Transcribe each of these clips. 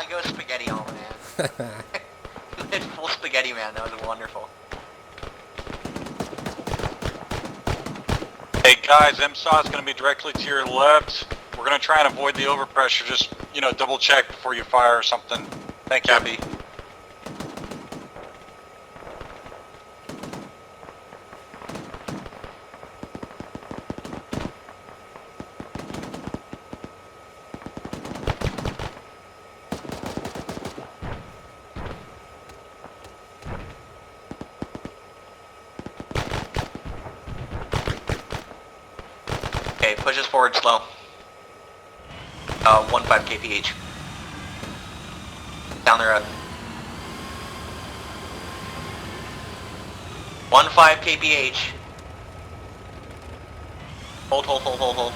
Go spaghetti all man. You did full spaghetti man, that was wonderful. Hey guys, MSAW is going to be directly to your left. We're going to try and avoid the overpressure. Just, you know, double check before you fire or something. Thank you. Copy. Okay, push us forward slow. 15 kph. Down the road. 15 kph. Hold, hold, hold, hold, hold.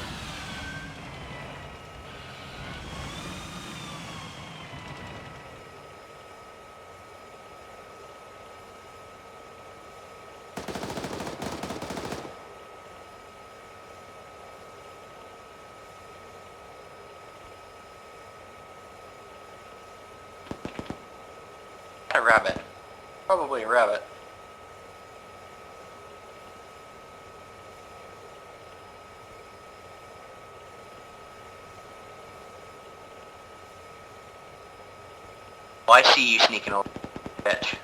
A rabbit. Probably a rabbit. Well, I see you sneaking over, bitch.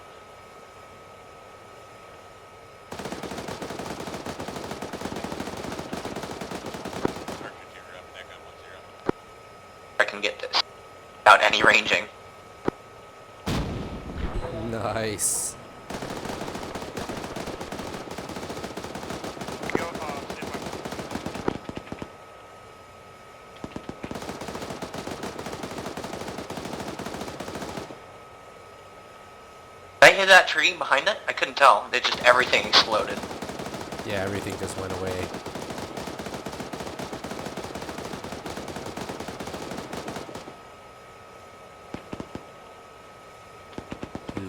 I can get this without any ranging. Nice. Did I hit that tree behind it? I couldn't tell. It just everything exploded. Yeah, everything just went away.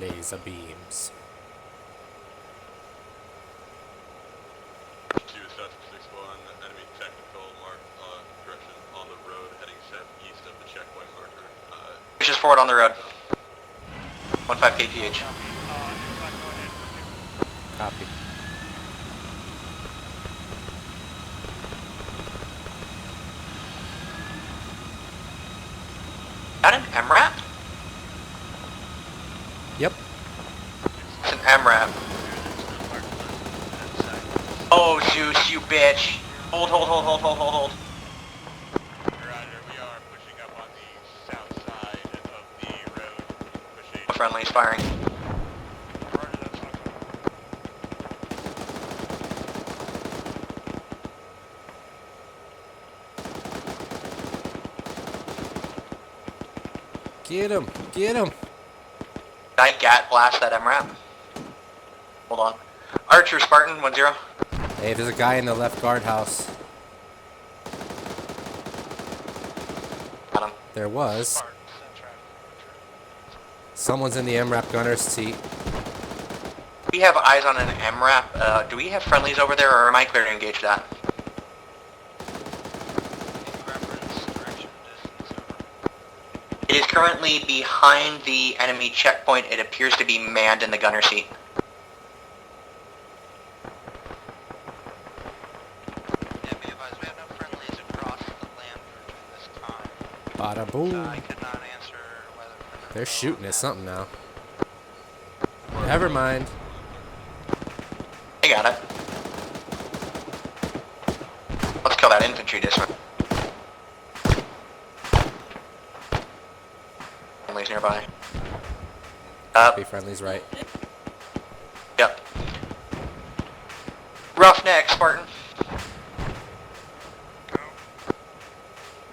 Laser beams. Enemy technical mark direction on the road heading southeast of the checkpoint marker. Push us forward on the road. 15 kph. Copy. That an MRAP? Yep. It's an MRAP. Oh, Zeus, you bitch. Hold, hold, hold, hold, hold, hold, hold. Roger, we are pushing up on the south side of the road. Pushing. Friendly's firing. Roger, that's fine. Get him! Get him! Did I gat blast that MRAP? Hold on. Archer, Spartan, 1-0. Hey, there's a guy in the left guardhouse. Got him. There was. Someone's in the MRAP gunner's seat. We have eyes on an MRAP. Do we have friendlies over there, or am I clear to engage that? It is currently behind the enemy checkpoint. It appears to be manned in the gunner seat. Yeah, be advised, we have no friendlies across the land bridge at this time. Bada boom. I could not answer whether... They're shooting at something now. Never mind. I got it. Let's kill that infantry disc. Friendlies nearby. Be friendly's right. Yep. Roughneck, Spartan.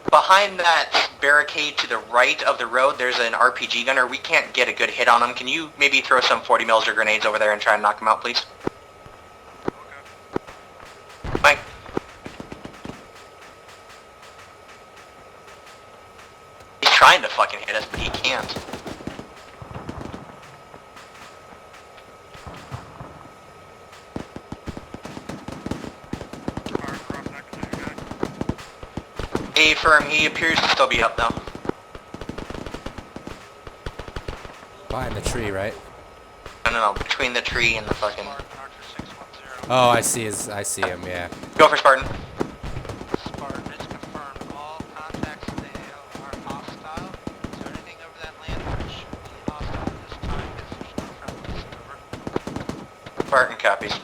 Behind that barricade to the right of the road, there's an RPG gunner. We can't get a good hit on him. Can you maybe throw some 40 mils or grenades over there and try and knock him out, please? Mike. He's trying to fucking hit us, but he can't. A firm, he appears to still be up though. Behind the tree, right? No, between the tree and the fucking... Spartan Archer 610. Oh, I see him, yeah. Go for Spartan. Spartan, it's confirmed. All contacts in the AO are hostile. So anything over that land bridge should be hostile at this time because there's no friendlies over. Spartan copies.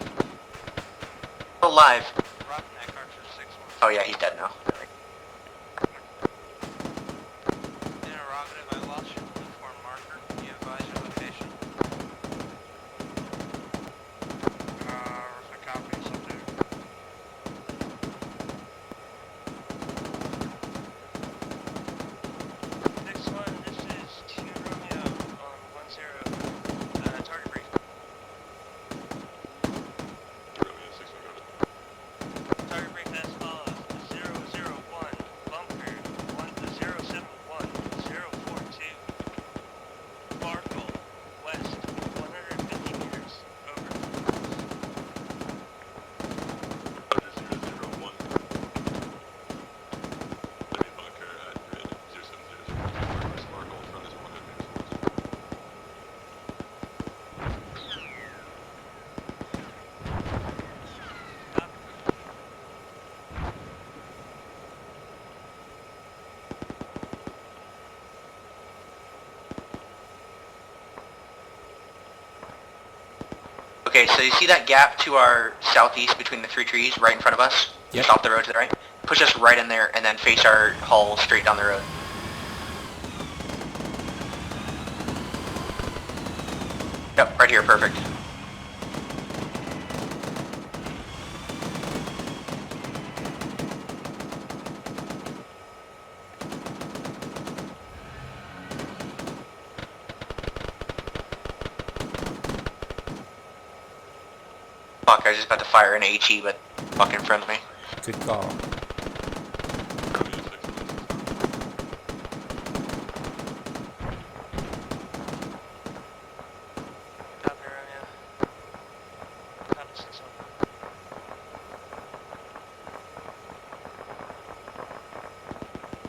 Alive. Roughneck Archer 610. Oh yeah, he's dead now. Interrogative, I lost your uniform marker. Can you advise your location? If I copy something. Next one, this is 2 Romeo on 10. Target brief. Target brief as follows. 001, bunker, 071, 042. Sparkle, west, 150 meters, over. Okay, so you see that gap to our southeast between the 3 trees right in front of us? Yep. Just off the road to the right? Push us right in there and then face our hull straight down the road. Yep, right here, perfect. Fuck, I was just about to fire an HE, but fucking friendly. Good call. Copy, Romeo. Copy 6-1.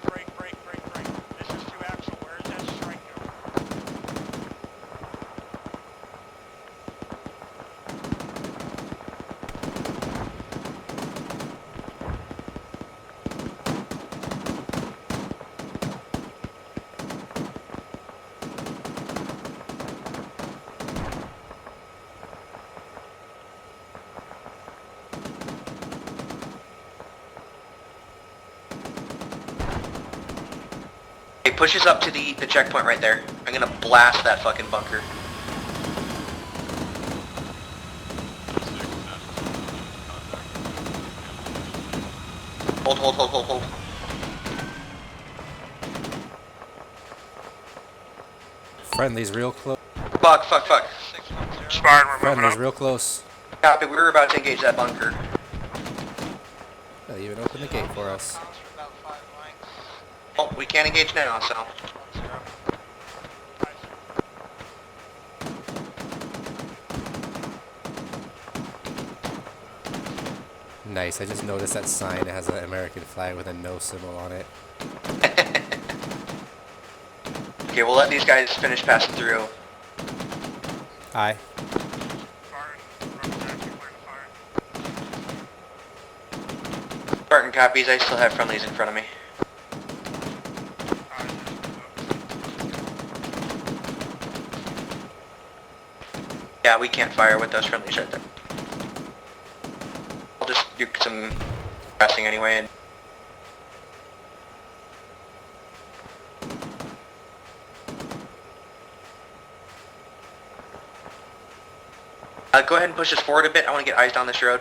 Break. This is 2 actual. Where is that strike going? Hey, push us up to the checkpoint right there. I'm gonna blast that fucking bunker. Hold. Friendly's real close. Fuck. 610. Spartan, we're moving Friendly's up. real close. Copy, we were about to engage that bunker. They'll even open the gate for us. Comms for about 5 lengths. Oh, we can't engage now, so... 10. Nice, I just noticed that sign. It has an American flag with a no symbol on it. Okay, we'll let these guys finish passing through. Aye. Spartan, Roughneck, you clear to fire. Spartan copies, I still have friendlies in front of me. Yeah, we can't fire with those friendlies right there. I'll just do some passing anyway and... go ahead and push us forward a bit. I want to get eyes down this road.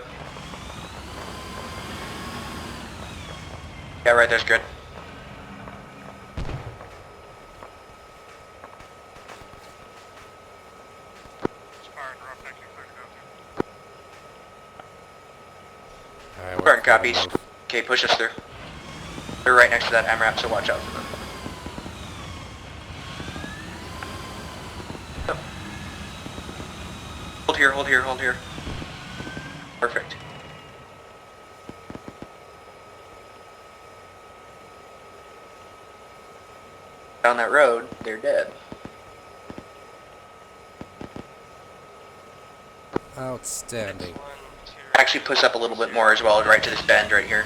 Yeah, right there's good. Spartan, Roughneck, you clear to go. Alright, Spartan clear to copies. move. Okay, push us through. They're right next to that MRAP, so watch out for them. Oh. Hold here. Perfect. Down that road, they're dead. Outstanding. Actually push up a little bit more as well, right to this bend right here.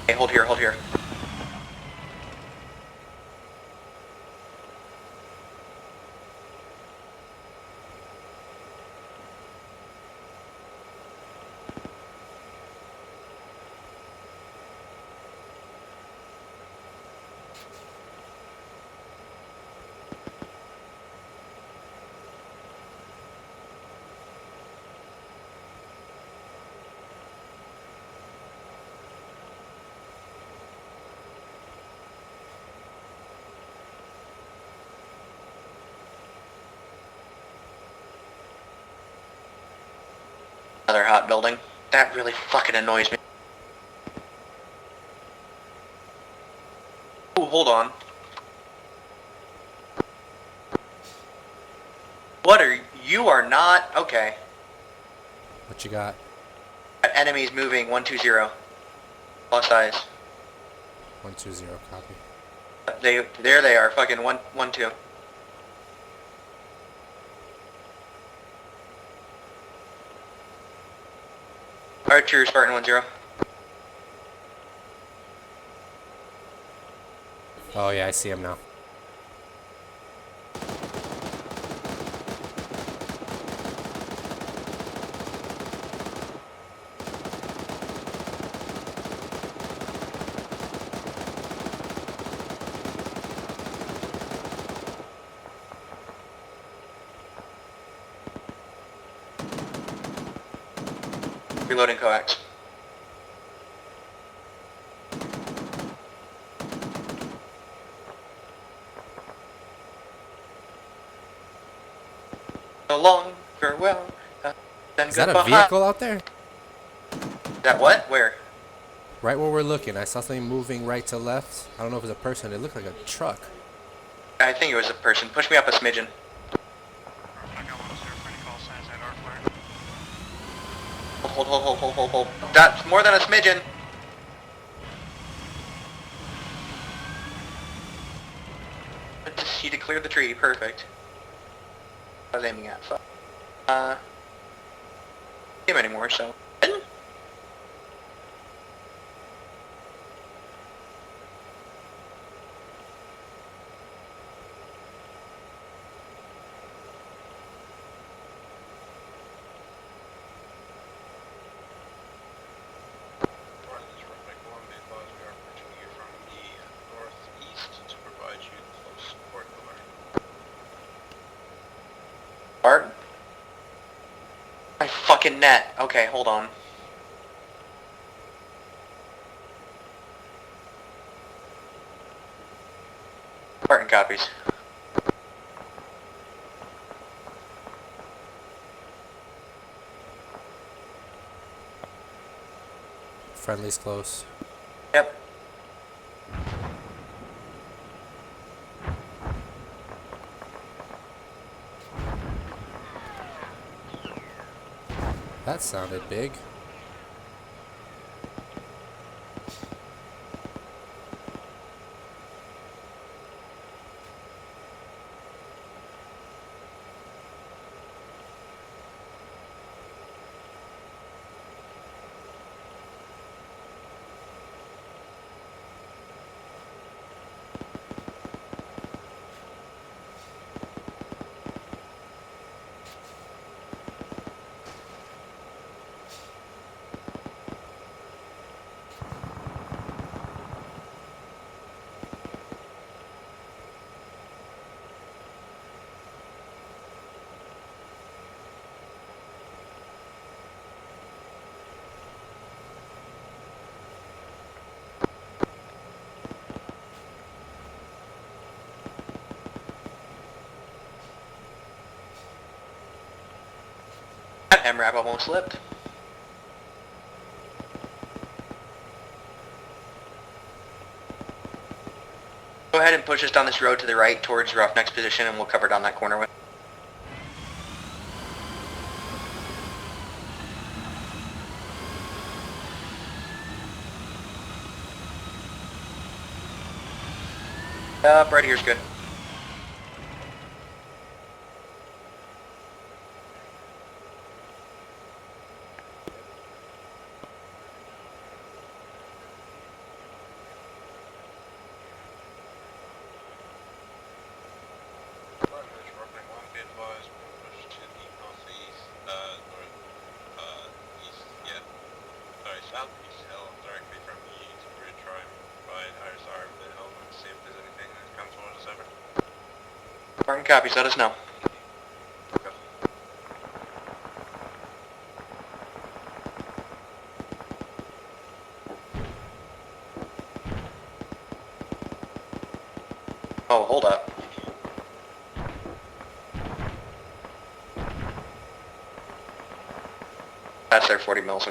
Okay, hold here, hold here. Another hot building. That really fucking annoys me. Ooh, hold on. What are you are not okay. What you got? Enemies moving 120. Plus size. 120, copy. There they are, fucking 112. Archer, Spartan 10. Oh yeah, I see him now. Reloading coax. So long, farewell, then Is that a goodbye. vehicle out there? That what? Where? Right where we're looking. I saw something moving right to left. I don't know if it's a person. It looked like a truck. I think it was a person. Push me up a smidgen. Hold. That's more than a smidgen. He declared the tree. Perfect. I was aiming at. So. Him anymore, so. Spartan? My fucking net. Okay, hold on. Spartan copies. Friendly's close. Yep. That sounded big. That MRAP almost slipped. Go ahead and push us down this road to the right towards Roughneck's position and we'll cover down that corner with. Right here's good. Southeast hill directly from the east bridge, try and provide ISR with the hill and see if there's anything that comes towards us ever. Martin copies, let us know. Okay. Oh, hold up. That's their 40 mils.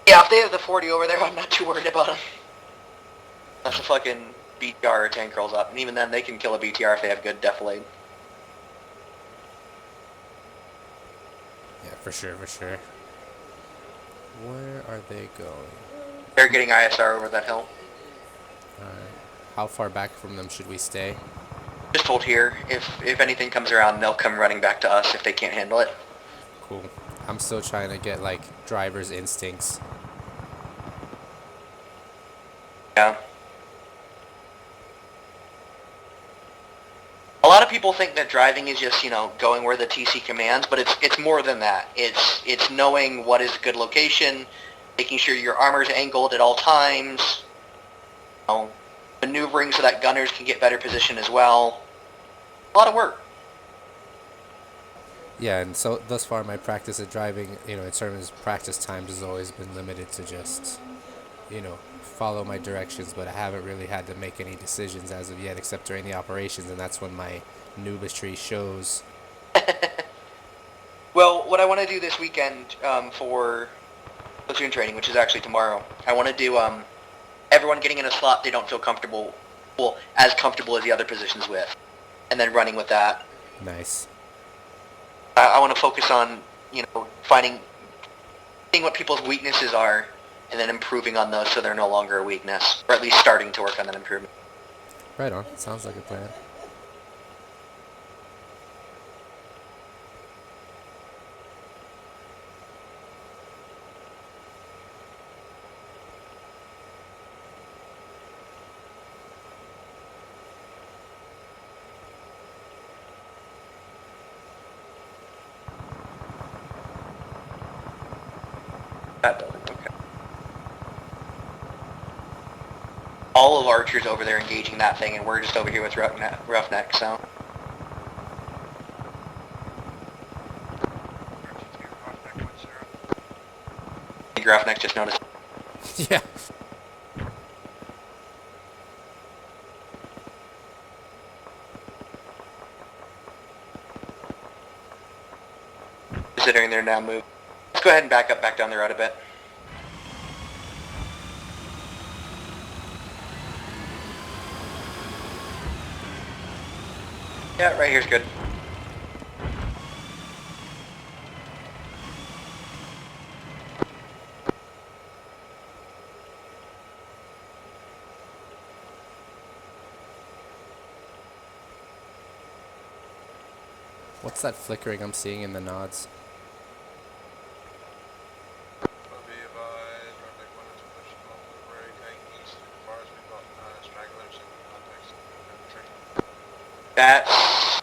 Yeah, if they have the 40 over there, I'm not too worried about them. Unless the fucking BTR or tank rolls up. And even then, they can kill a BTR if they have good def lane. Yeah, for sure, for sure. Where are they going? They're getting ISR over that hill. Alright. How far back from them should we stay? Just hold here. If anything comes around, they'll come running back to us if they can't handle it. Cool. I'm still trying to get, like, driver's instincts. Yeah. A lot of people think that driving is just, you know, going where the TC commands, but it's more than that. It's knowing what is a good location, making sure your armor's angled at all times, you know, maneuvering so that gunners can get better position as well. A lot of work. Yeah, and so thus far my practice at driving, you know, in terms of practice times has always been limited to just, you know, follow my directions, but I haven't really had to make any decisions as of yet, except during the operations, and that's when my noobistry shows. Well, what I want to do this weekend for platoon training, which is actually tomorrow, I want to do everyone getting in a slot they don't feel comfortable, well, as comfortable as the other positions with, and then running with that. Nice. I want to focus on, you know, seeing what people's weaknesses are, and then improving on those so they're no longer a weakness, or at least starting to work on that improvement. Right on. Sounds like a plan. That building, okay. All of Archer's over there engaging that thing, and we're just over here with Roughneck, so. I think Roughneck just noticed. Yeah. Considering they're now moved. Let's go ahead and back down the road a bit. Yeah, right here's good. What's that flickering I'm seeing in the nods? Will be advised, Roughneck wanted to push them off the very tank east as far as we've got stragglers in context of infantry. That's...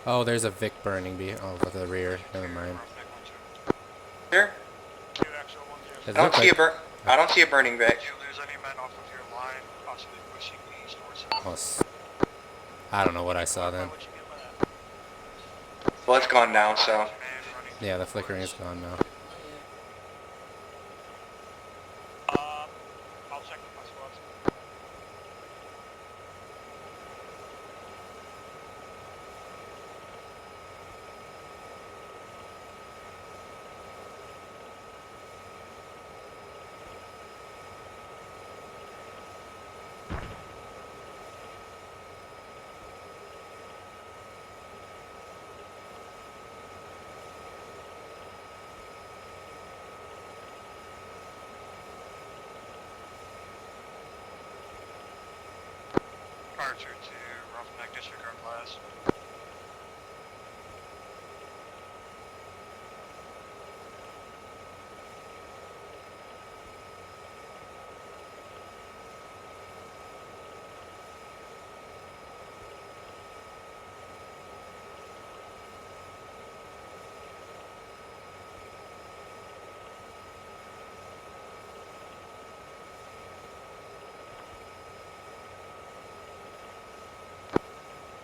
Oh, there's a Vic burning at the rear. Never mind. Sure. It I looked don't see like- I don't see a burning Vic. Did you lose any men off of your line, possibly pushing east or south? Oh, I don't know what I saw then. What'd you get by that? Well, it's gone now, so. Man running Yeah, the flickering is gone now. I'll check with my squads. Archer to Roughneck disregard blast.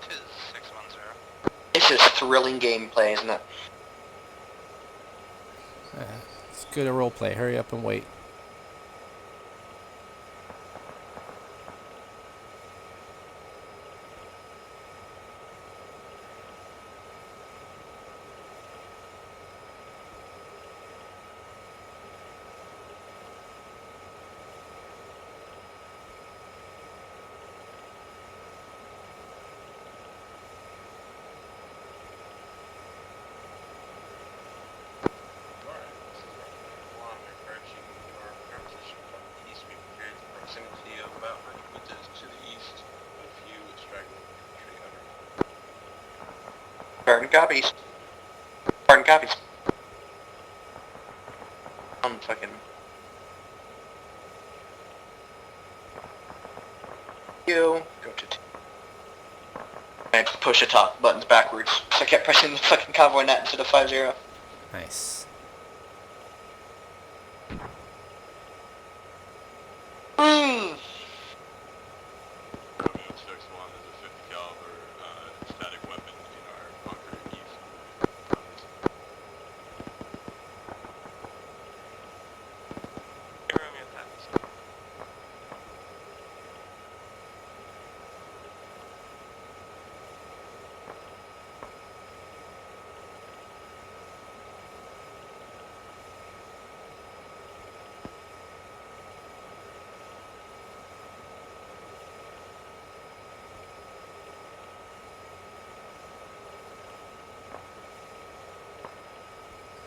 Tis 610. This is thrilling gameplay, isn't it? It's good at role play. Hurry up and wait. Alright, this is Roughneck 1. We're approaching your current position from the east. We prepared the proximity of about 100 meters to the east. A few straggling infantry over. Spartan copies. Spartan copies. Fucking. You go to. I push the top buttons backwards, so I kept pressing the fucking convoy net instead of 5-0. Nice. Mm. Romeo 6-1 is a 50 caliber static weapon in our bunker east. Romeo copies.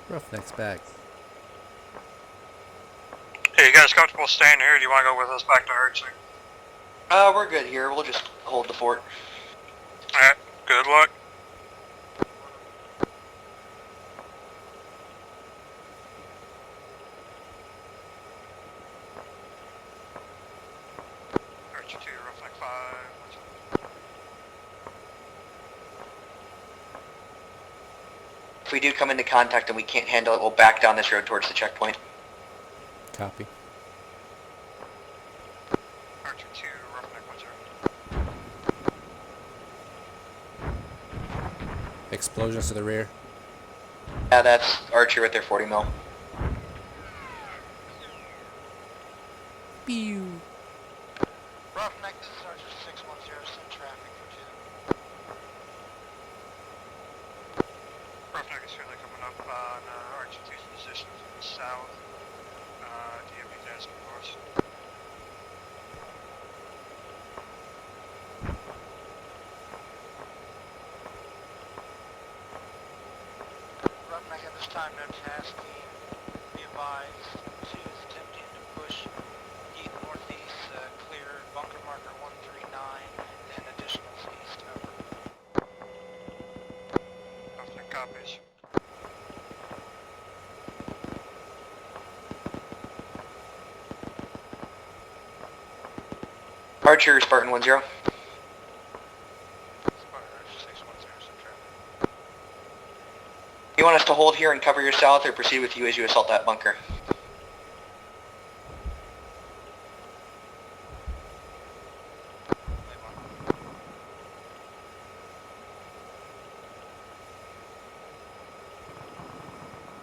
Roughneck's back. Hey, you guys comfortable staying here? Or do you want to go with us back to Archer? We're good here. We'll just hold the fort. Alright, good luck. Archer 2, Roughneck 5. If we do come into contact and we can't handle it, we'll back down this road towards the checkpoint. Copy. Archer 2, Roughneck 10. Explosions to the rear. Yeah, that's Archer with their 40 mil. Pew. Roughneck, this is Archer 610, send traffic for 2. Roughneck is certainly coming up on Archer 2's position to the south. Do you have any task for us? Roughneck at this time, no tasking. Be advised, 2 is attempting to push east northeast, clear bunker marker 139, and additionals east, over. Roughneck copies. Archer, Spartan 10. Spartan Archer 610, send traffic. You want us to hold here and cover your south, or proceed with you as you assault that bunker?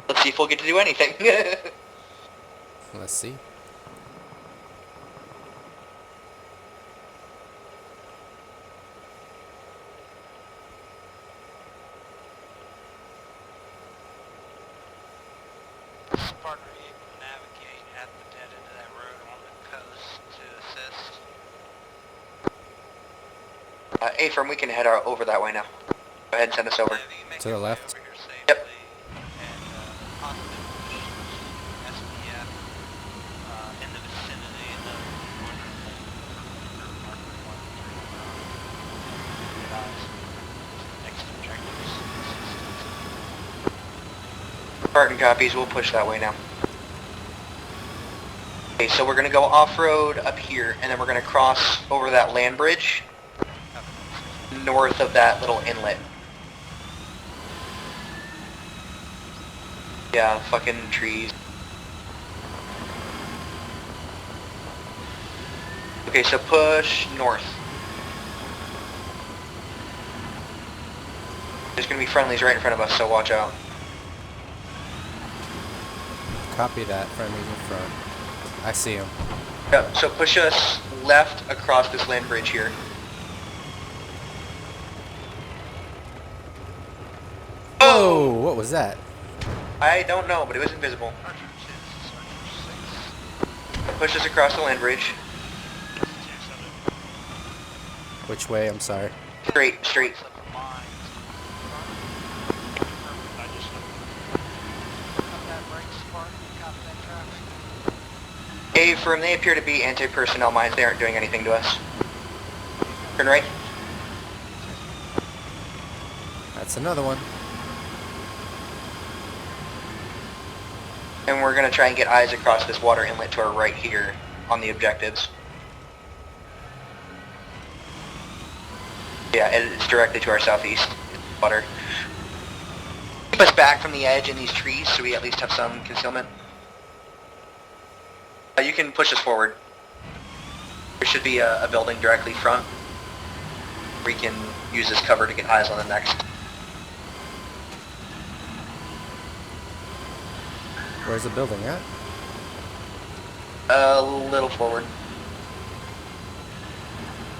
Let's see if we'll get to do anything. Let's see. Spartan, are you able to navigate at the dead end of that road on the coast to assist? A-firm, we can head over that way now. Go ahead and send us over. Yeah, if you can make To your the way left? over here safely, Yep. And possibly push SPF in the vicinity of the border marker 139. Spartan copies, we'll push that way now. Okay, so we're gonna go off-road up here, and then we're gonna cross over that land bridge north of that little inlet. Yeah, fucking trees. Okay, so push north. There's gonna be friendlies right in front of us, so watch out. Copy that. Friendly's in front. I see him. Yep, so push us left across this land bridge here. Oh, what was that? I don't know, but it was invisible. Push us across the land bridge. Which way? I'm sorry. Straight, straight. A firm, they appear to be anti-personnel mines. They aren't doing anything to us. Turn right. That's another one. And we're gonna try and get eyes across this water inlet to our right here on the objectives. Yeah, it's directly to our southeast. Water. Keep us back from the edge in these trees so we at least have some concealment. You can push us forward. There should be a building directly front. We can use this cover to get eyes on the next. Where's the building at? A little forward.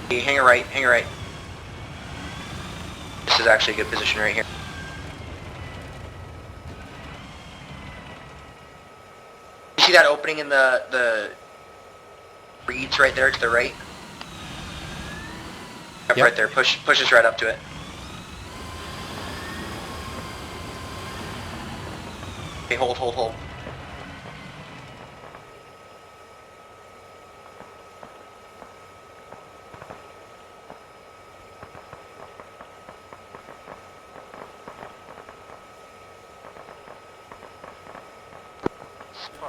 Okay, hang a right, hang a right. This is actually a good position right here. You see that opening in the reeds right there to the right? Yep, Yep. right there. Push us right up to it. Okay, hold.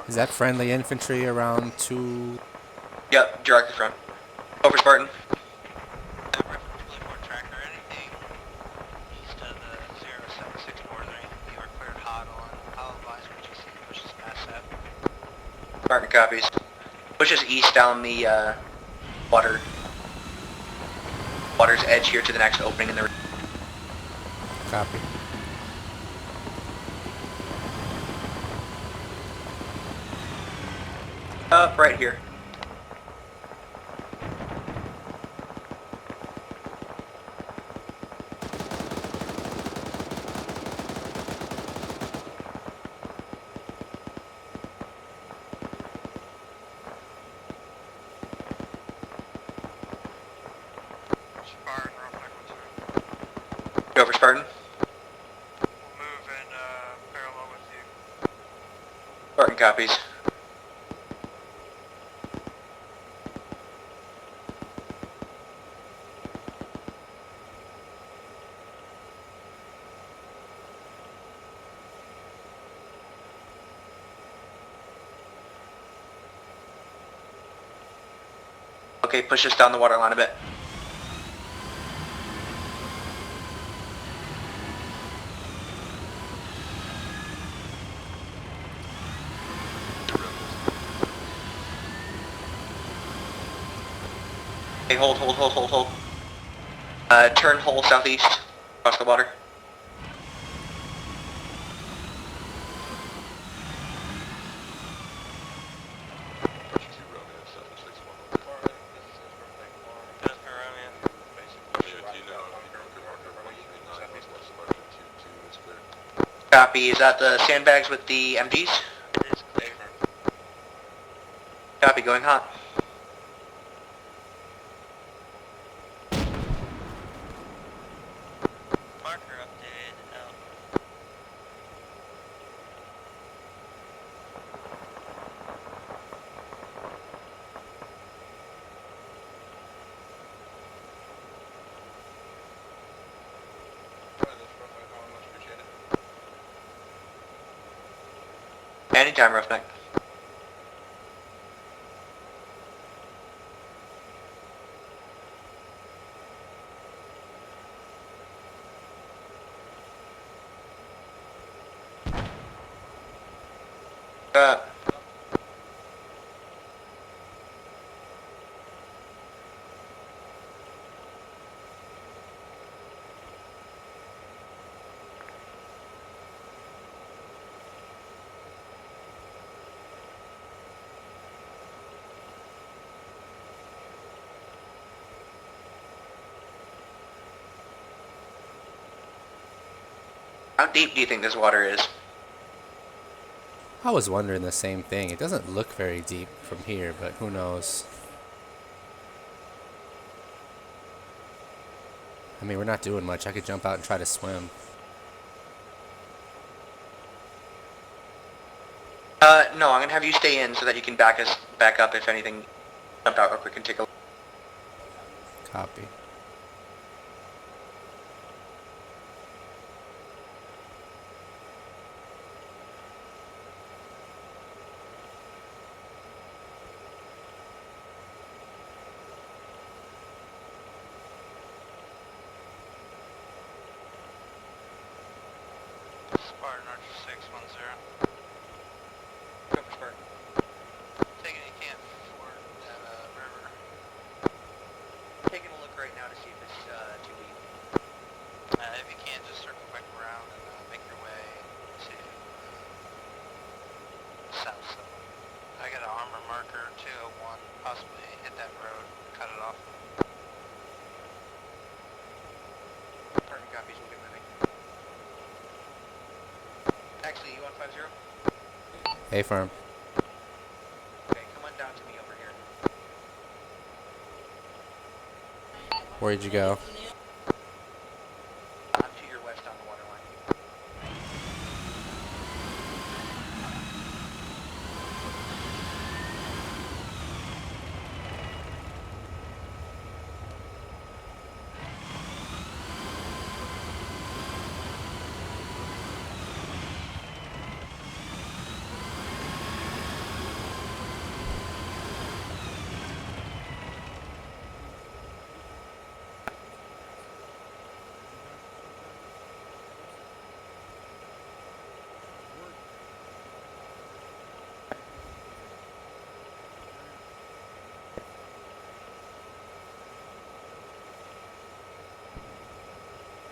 Is that friendly infantry around 2? Yep, directly front. Over Spartan. Tractor, anything east of the 076 border, you are cleared hot on. I'll advise what you see pushes past that. Spartan copies. Push us east down the water's edge here to the next opening in the. Copy. Up right here. Spartan, real quick, what's your... Go for Spartan. We'll move in parallel with you. Spartan copies. Okay, push us down the water line a bit. Okay, hold. Turn whole southeast, across the water. Copy. Is that the sandbags with the MGs? It's clear. Copy. Going hot. Marker updated out. Anytime, Roughneck. How deep do you think this water is? I was wondering the same thing. It doesn't look very deep from here, but who knows? I mean, we're not doing much. I could jump out and try to swim. No, I'm gonna have you stay in so that you can back up if anything. Jump out real quick and take a look. Copy. Spartan Archer 610. Taking you can't ford that river. Taking a look right now to see if it's too deep. If you can, just circle back around and make your way to south side. I got an armor marker 201. Possibly hit that road, cut it off. Spartan copies, we'll get moving. Actually, you want 50? Hey, firm. Okay, come on down to me over here. Where'd you go? I'm to your west on the water line.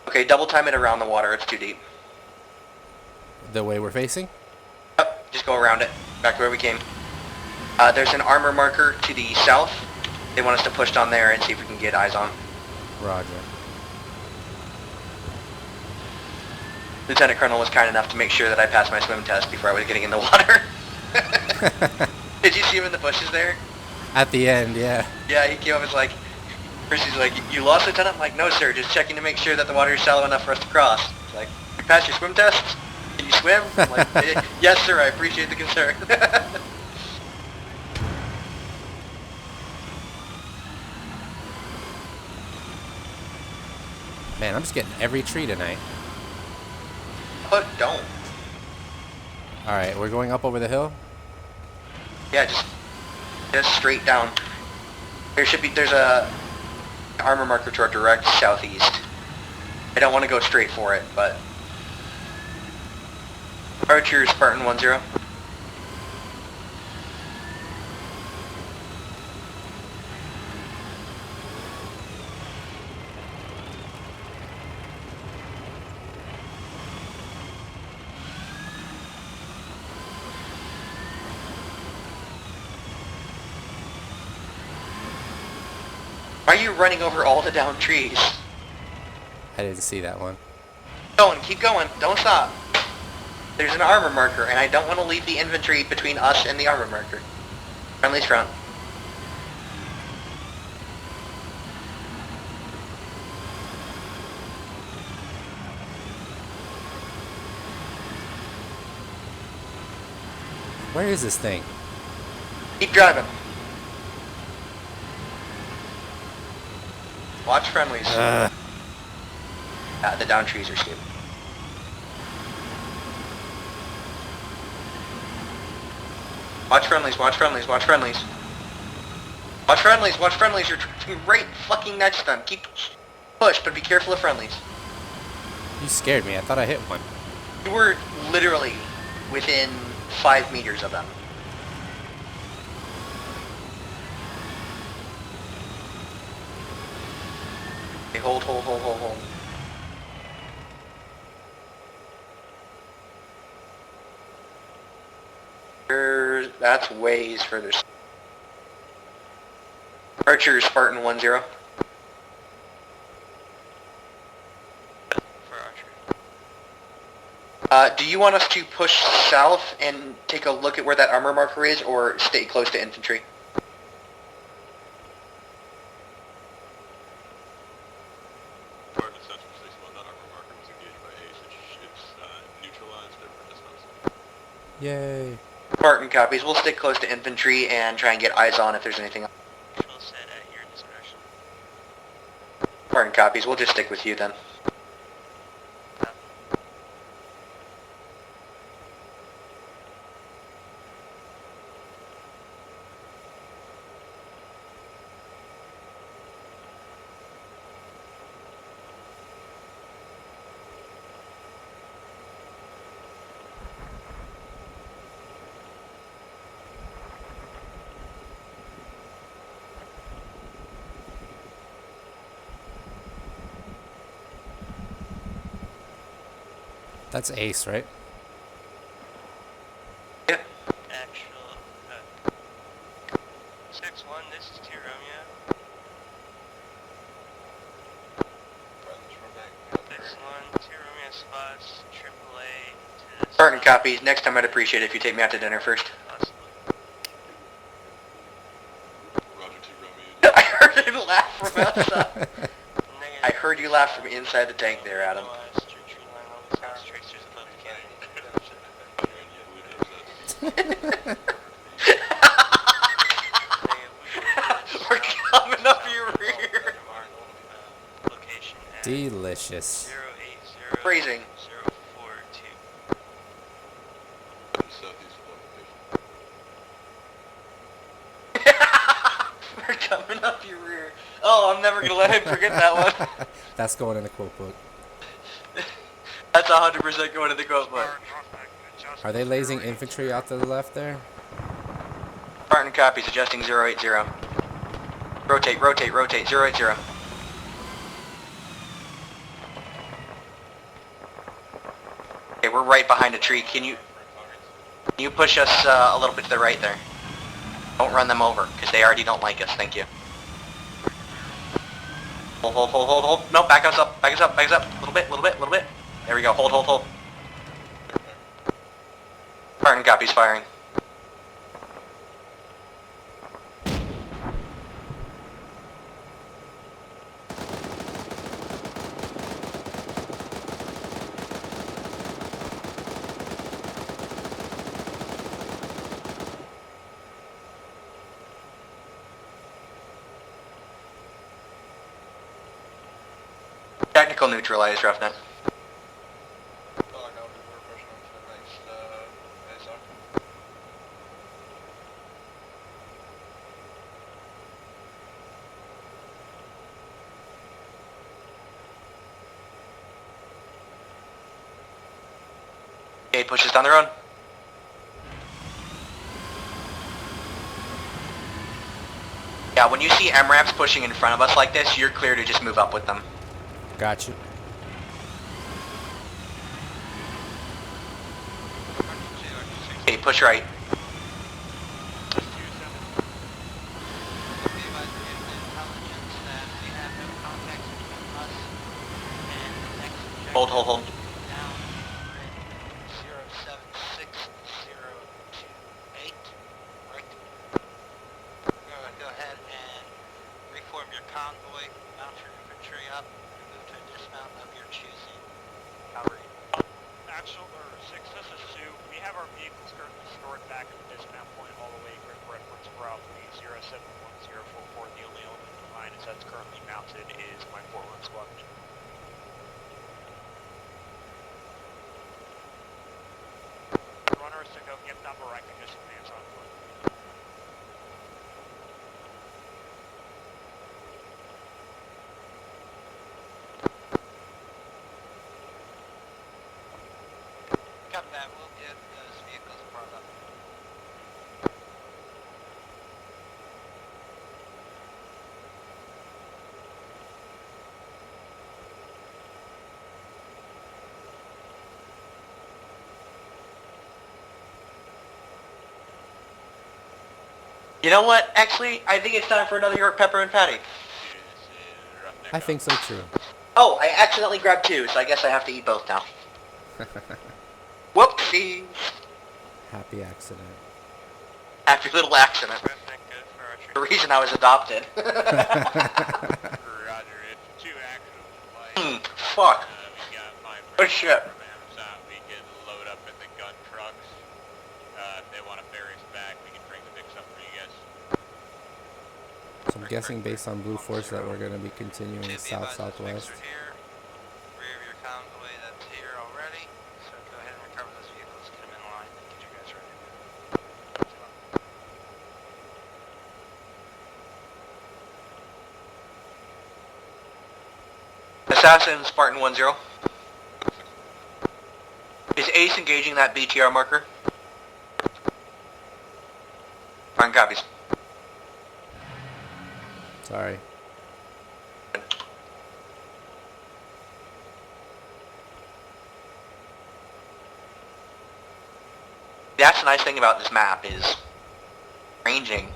Okay, double time it around the water, it's too deep. The way we're facing? Yep, just go around it, back to where we came. There's an armor marker to the south. They want us to push down there and see if we can get eyes on. Roger. Lieutenant Colonel was kind enough to make sure that I passed my swim test before I was getting in the water. Did you see him in the bushes there? At the end, yeah. Yeah, he came up and was like, first he's like, you lost, Lieutenant? I'm like, no sir, just checking to make sure that the water is shallow enough for us to cross. He's like, you passed your swim test? Can you swim? I'm like, yes sir, I appreciate the concern. Man, I'm just getting every tree tonight. But don't. Alright, we're going up over the hill? Yeah, just straight down. There's a armor marker to our direct southeast. I don't want to go straight for it, but... Archer, Spartan 10. Why are you running over all the downed trees? I didn't see that one. Keep going, don't stop. There's an armor marker, and I don't want to leave the infantry between us and the armor marker. Friendly's front. Where is this thing? Keep driving. Watch friendlies. The down trees are stupid. Watch friendlies, watch friendlies, watch friendlies. Watch friendlies, watch friendlies, you're right fucking next to them. Keep push, but be careful of friendlies. You scared me. I thought I hit one. You were literally within 5 meters of them. Okay, hold. That's ways further. Archer, Spartan 1-0. For archery. Do you want us to push south and take a look at where that armor marker is, or stay close to infantry? Part of the central station, well, that armor marker was engaged by Ace. It's neutralized over distance. Yay. Spartan copies. We'll stick close to infantry and try and get eyes on if there's anything else. Control set at your discretion. Spartan copies. We'll just stick with you then. That's Ace, right? Yeah. Actual, 6-1, this is T Romeo. Friends from back. 6-1, T Romeo spots, AAA to the Spartan south. copies. Next time I'd appreciate it if you take me out to dinner first. Possibly. Roger T. Romeo. I heard him laugh from outside. Negative. I heard you laugh from inside the tank there, Adam. Otherwise, your tree line always has tracers above the cannon. We're coming up your rear. Location at Delicious. 080 Phrasing. 042. Southeast of location. We're coming up your rear. Oh, I'm never gonna let him forget that one. That's going in the quote book. That's 100% going to the quote book. Are they lasing infantry out to the left there? Spartan copies, adjusting 080. Rotate, 080. Okay, we're right behind a tree. Can you push us a little bit to the right there? Don't run them over, because they already don't like us. Thank you. Hold. No, back us up. Little bit. There we go. Hold. Spartan copies firing. Technical neutralized, Roughneck. Okay, pushes down the road. Yeah, when you see MRAPs pushing in front of us like this, you're clear to just move up with them. Got you. Okay, push right. Hold. 076028. Right. Go ahead and reform your convoy, mount your infantry up, and move to a dismount of your choosing. Cavalry. Actual, or 6, this is Sue. We have our vehicles currently stored back at the dismount point all the way grid reference route 071044. The only element behind is that's currently mounted is my Fort Run squadron. Runners to go get number, I can just advance on foot. Copy that. We'll get those vehicles brought up. You know what? Actually, I think it's time for another York peppermint patty. I think so too. Oh, I accidentally grabbed two, so I guess I have to eat both now. Whoopsie! Happy accident. After a little accident. Terrific, good for our The reason I was adopted. Roger, it's 2 actual flights. Fuck. We got 5 Oh, shit. Abrams out. We can load up in the gun trucks. If they want to ferry us back, we can bring the Vicks up for you guys. So I'm guessing based on Blue Force that we're going to be continuing Be advised, those south-southwest. Vicks are here. Rear of your convoy that's here already. So go ahead and recover those vehicles, get them in line, and get you guys ready. Assassin Spartan 1-0. Is Ace engaging that BTR marker? Fine copies. Sorry. That's the nice thing about this map is ranging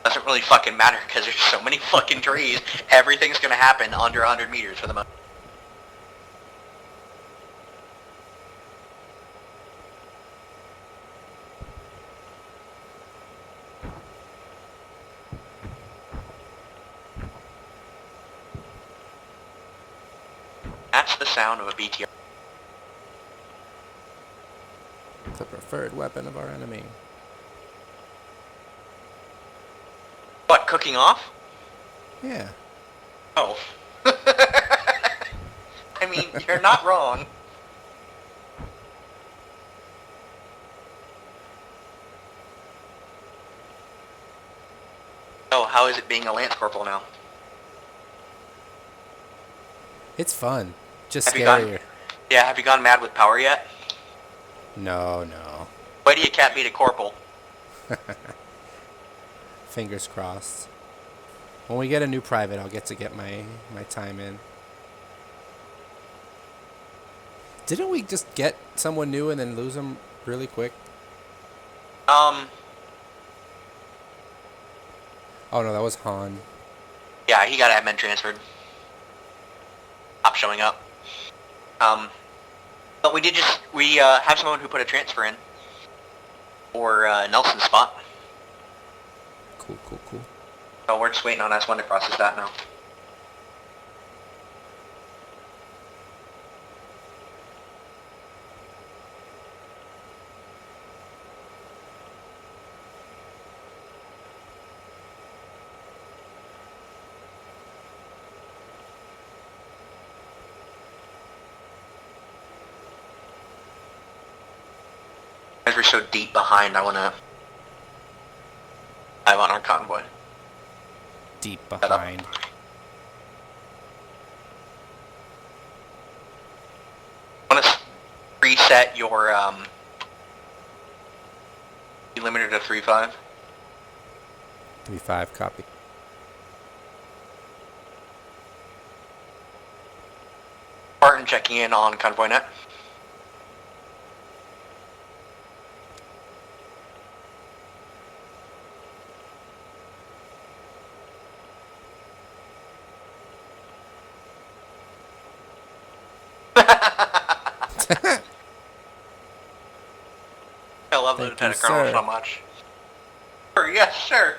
doesn't really fucking matter because there's so many fucking trees. Everything's gonna happen under 100 meters for the most. That's the sound of a BTR. The preferred weapon of our enemy. What, cooking off? Yeah. Oh. I mean, you're not wrong. Oh, how is it being a Lance Corporal now? It's fun. Just Have you gone- scarier. Yeah, have you gone mad with power yet? No, no. Why do you can't beat a corporal? Fingers crossed. When we get a new private, I'll get to get my time in. Didn't we just get someone new and then lose them really quick? Oh no, that was Han. Yeah, he got admin transferred. Stop showing up. But we have someone who put a transfer in for Nelson's spot. Cool, cool, cool. So we're just waiting on S1 to process that now. As we're so deep behind, I want our convoy. Deep up. behind. I want to reset your limiter to 3.5. 3-5, copy. Spartan checking in on convoy net. I love the Thank Lieutenant you, Colonel sir. so much. Sure, yes, sir.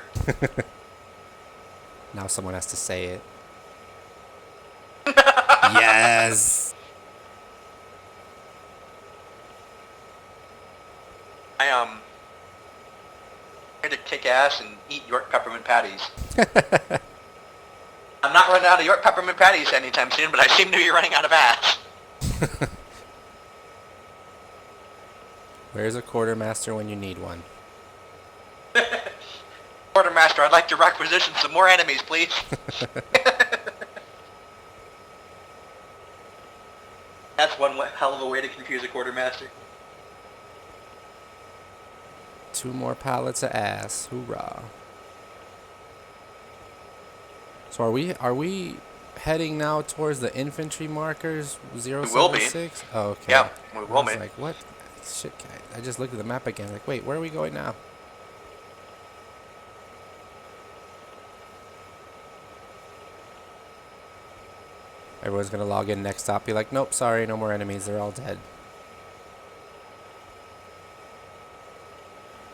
Now someone has to say it. Yes! I here to kick ass and eat York peppermint patties. I'm not running out of York peppermint patties anytime soon, but I seem to be running out of ass. Where's a quartermaster when you need one? Quartermaster, I'd like to requisition some more enemies, please. That's one hell of a way to confuse a quartermaster. 2 more pallets of ass. Hoorah. So are we heading now towards the infantry markers? 076? will be. Oh, okay. Yeah, we I will was be. like, what? Shit, I just looked at the map again. Like, wait, where are we going now? Everyone's gonna log in next stop. Be like, nope, sorry, no more enemies. They're all dead.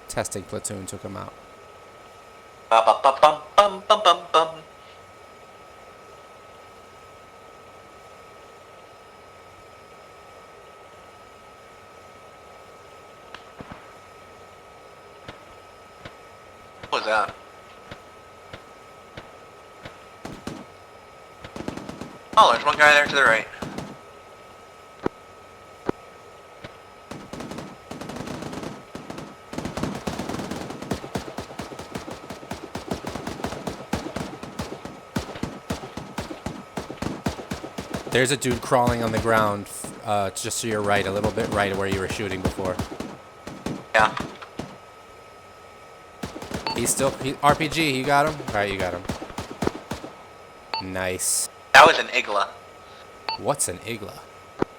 Testing platoon took them out. Ba-ba-ba-bum-bum-bum-bum-bum. What was that? Oh, there's one guy there to the right. There's a dude crawling on the ground, just to your right, a little bit right of where you were shooting before. Yeah. He's still RPG. You got him. All right, you got him. Nice. That was an Igla. What's an Igla?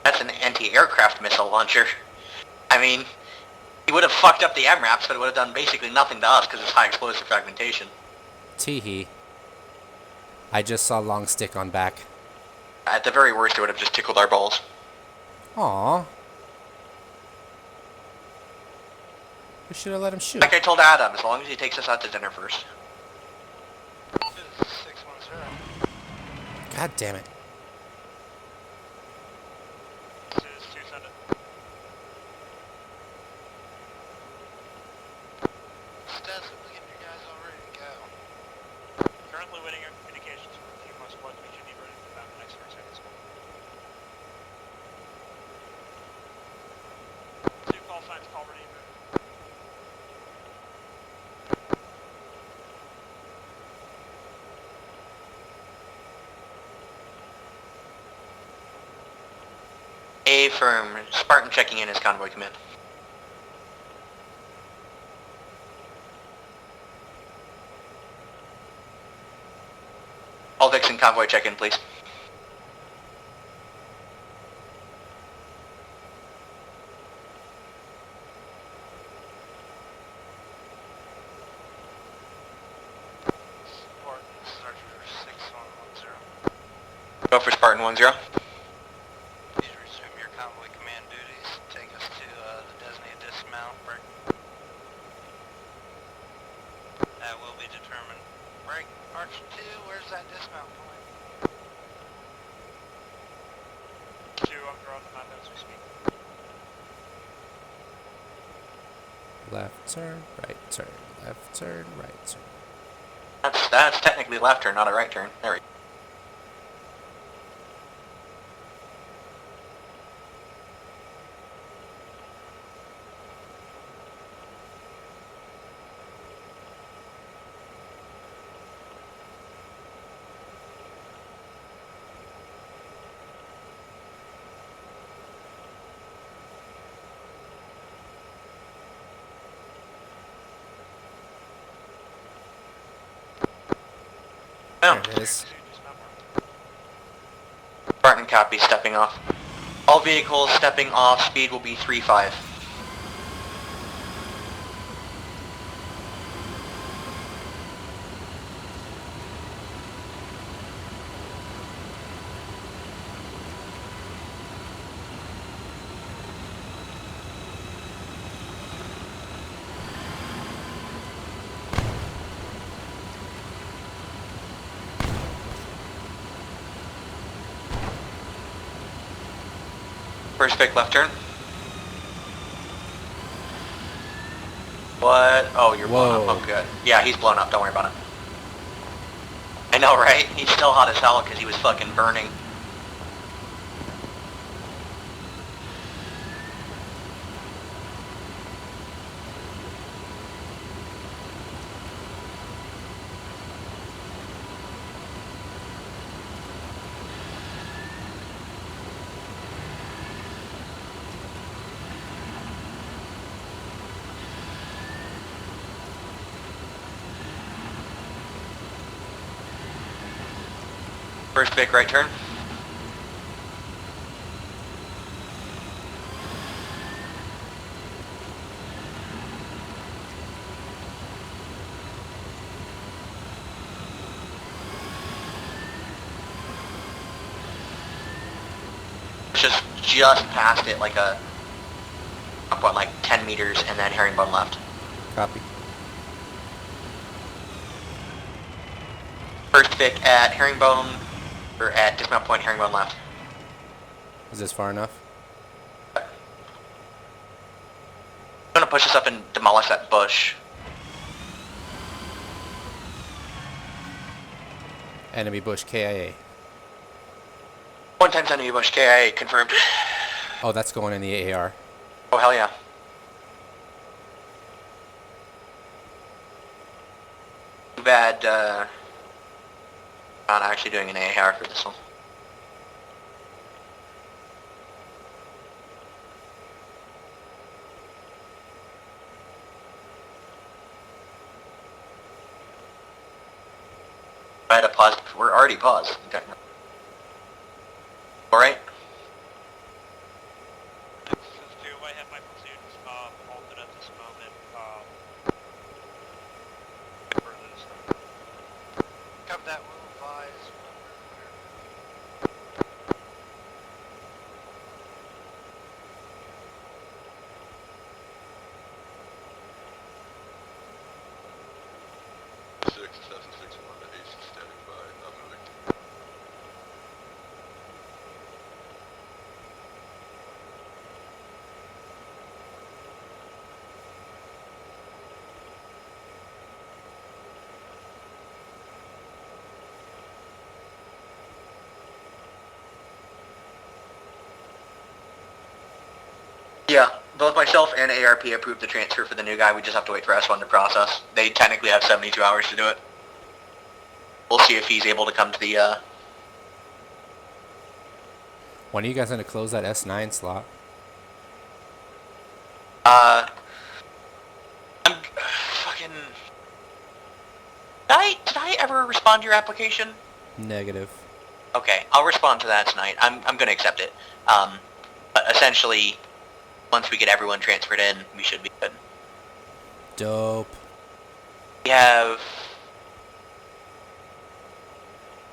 That's an anti-aircraft missile launcher. I mean, he would have fucked up the MRAPs, but it would have done basically nothing to us because it's high explosive fragmentation. Teehee. I just saw long stick on back. At the very worst, it would have just tickled our balls. Aww. We should have let him shoot. Like I told Adam, as long as he takes us out to dinner first. This is 610. God damn it. This is 200. Stats, if we get you guys all ready to go. Currently waiting on communications from a few more squads. We should be ready for about the next 3 seconds. 2 call signs, call ready, move. A firm. Spartan checking in as convoy command. All Dixon convoy check in, please. Spartan, Searcher 6110. Go for Spartan 10. Please resume your convoy command duties. Take us to the designated dismount break. That will be determined. Break. Arch 2, where's that dismount point? 2, I'm drawing the map as we speak. Left turn, right turn, left turn, right turn. That's technically left turn, not a right turn. There we go. There it is. Spartan copy, stepping off. All vehicles stepping off, speed will be 3-5. First pick, left turn. What? Oh, you're blown up. Whoa. Oh, good. Yeah, he's blown up. Don't worry about it. I know, right? He's still hot as hell because he was fucking burning. First big right turn. Just past it, like what, like 10 meters, and then herringbone left. Copy. First pick at herringbone, or at dismount point, herringbone left. Is this far enough? I'm gonna push this up and demolish that bush. Enemy bush KIA. 1 times enemy bush, KIA, confirmed. Oh, that's going in the AAR. Oh, hell yeah. Too bad, not actually doing an AAR for this one. I had to pause. We're already paused. Okay. Alright. This is 2. I have my platoon halted at this moment. Further this time. Cover that, we'll advise. Six, 761 to AC standing by, not moving. Yeah, both myself and ARP approved the transfer for the new guy. We just have to wait for S1 to process. They technically have 72 hours to do it. We'll see if he's able to come to the, When are you guys going to close that S9 slot? I'm fucking... Did I ever respond to your application? Negative. Okay, I'll respond to that tonight. I'm gonna accept it. But essentially, once we get everyone transferred in, we should be good. Dope. We have...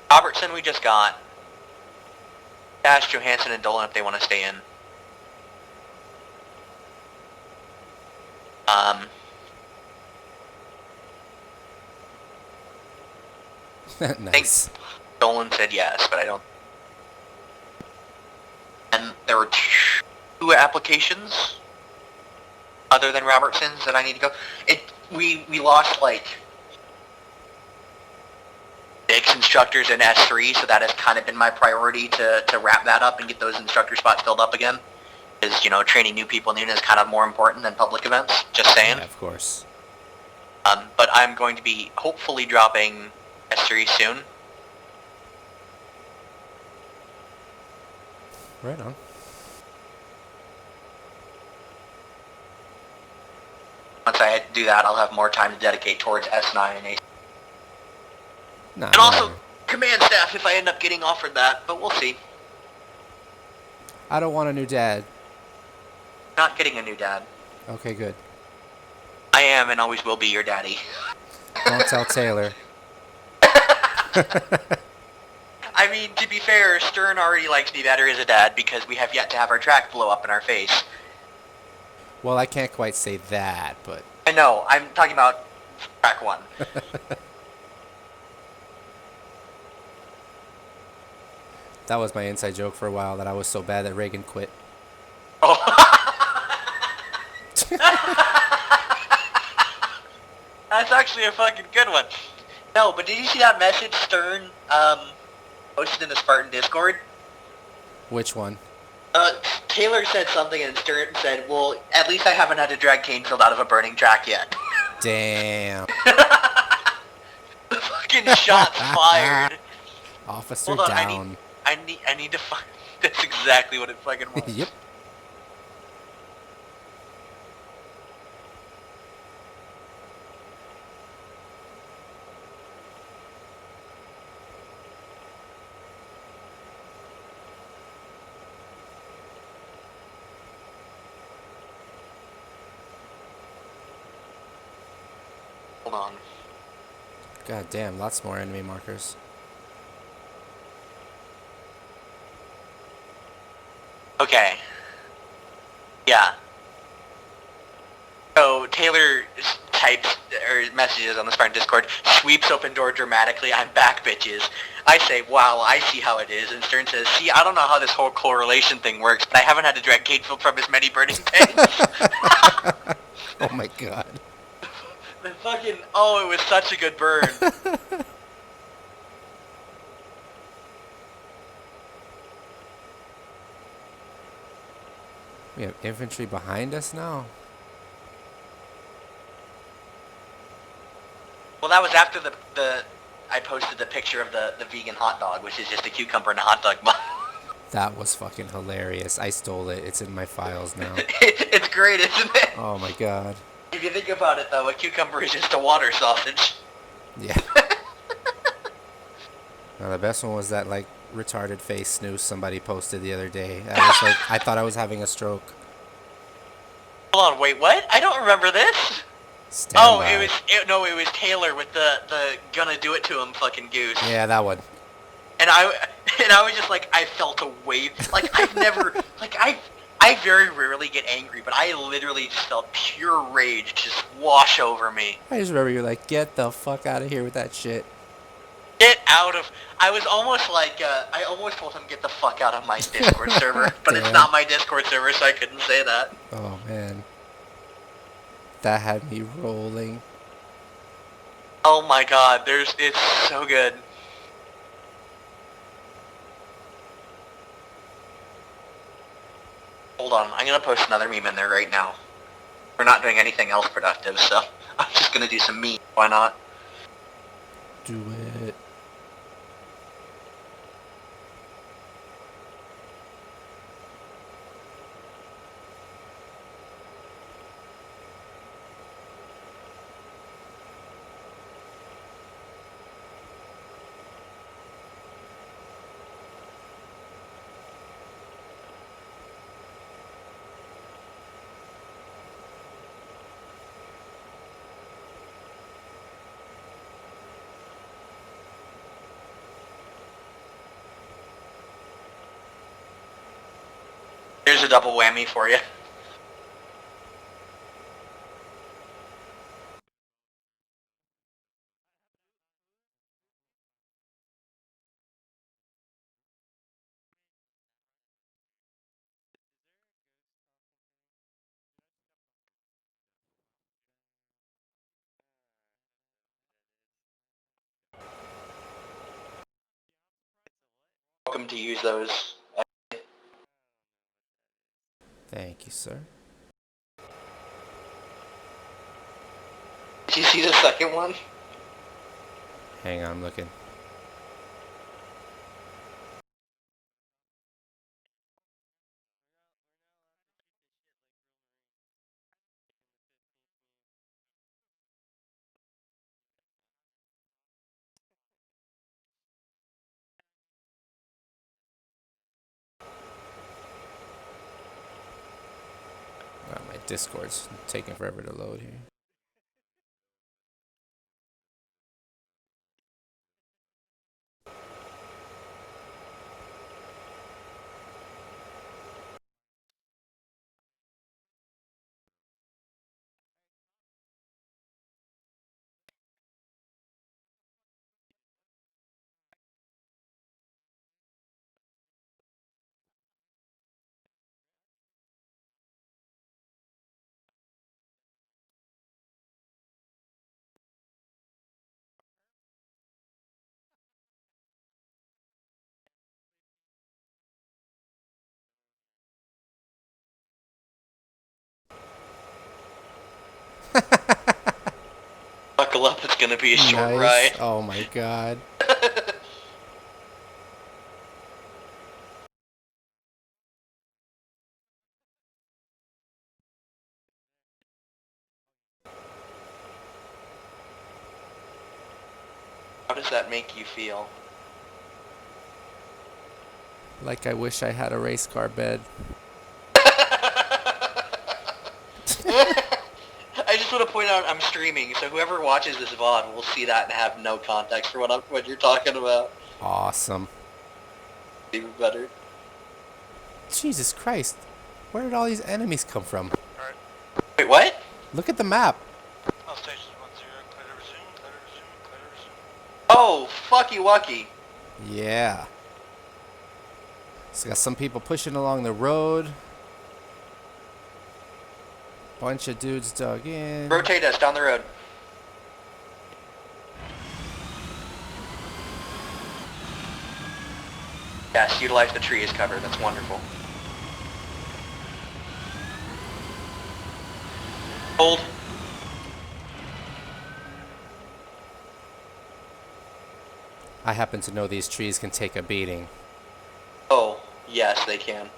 Robertson we just got. Ask Johansson and Dolan if they want to stay in. Nice. Dolan said yes, but I don't... And there were 2 applications other than Robertson's that I need to go. We lost like 6 instructors in S3, so that has kind of been my priority to wrap that up and get those instructor spots filled up again. Because, you know, training new people in the unit is kind of more important than public events, just saying. Yeah, of course. But I'm going to be hopefully dropping S3 soon. Right on. Once I do that, I'll have more time to dedicate towards S9 and AC. Nah, And also, whatever. command staff if I end up getting offered that, but we'll see. I don't want a new dad. Not getting a new dad. Okay, good. I am and always will be your daddy. Don't tell Taylor. I mean, to be fair, Stern already likes me better as a dad because we have yet to have our track blow up in our face. Well, I can't quite say that, but... I know, I'm talking about track 1. That was my inside joke for a while, that I was so bad that Reagan quit. Oh. That's actually a fucking good one. No, but did you see that message Stern posted in the Spartan Discord? Which one? Taylor said something and Stern said, well, at least I haven't had to drag Canefield out of a burning track yet. Damn. The fucking shots fired. Officer Hold on, down. I need to find... That's exactly what it fucking was. Yep. Hold on. God damn, lots more enemy markers. Okay. Yeah. So Taylor types or messages on the Spartan Discord, sweeps open door dramatically, I'm back, bitches. I say, wow, I see how it is. And Stern says, see, I don't know how this whole correlation thing works, but I haven't had to drag Gatefield from as many burning tanks. Oh my god. The fucking, oh, it was such a good burn. We have infantry behind us now? Well, that was after I posted the picture of the vegan hot dog, which is just a cucumber and a hot dog bun. That was fucking hilarious. I stole it. It's in my files now. It's great, isn't it? Oh my god. If you think about it, though, a cucumber is just a water sausage. Yeah. Now the best one was that like retarded face snooze somebody posted the other day. I was like, I thought I was having a stroke. Hold on, wait, what? I don't remember this. Stand Oh, by. it was Taylor with the gonna do it to him fucking goose. Yeah, that one. And I was just like, I felt a wave. Like, I've never, like, I very rarely get angry, but I literally just felt pure rage just wash over me. I just remember you're like, get the fuck out of here with that shit. Get out of, I was almost like, I almost told him get the fuck out of my Discord server, but it's Damn. not my Discord server, so I couldn't say that. Oh man. That had me rolling. Oh my god, it's so good. Hold on, I'm gonna post another meme in there right now. We're not doing anything else productive, so I'm just gonna do some meme. Why not? Do it. Here's a double whammy for you. Welcome to use those. Thank you, sir. Did you see the second one? Hang on, I'm looking. My Discord's taking forever to load here. Buckle up, it's gonna be a short Nice. ride. Oh my god. How does that make you feel? Like I wish I had a race car bed. I just also to point out I'm streaming, so whoever watches this VOD will see that and have no context for what you're talking about. Awesome. Even better. Jesus Christ. Where did all these enemies come from? Alright. Wait, what? Look at the map. All stations 1-0, clear to resume, clear to resume, clear to resume. Oh, fucky wucky. Yeah. So got some people pushing along the road. Bunch of dudes dug in. Rotate us down the road. Yes, utilize the tree as cover. That's wonderful. Hold. I happen to know these trees can take a beating. Oh, yes, they can.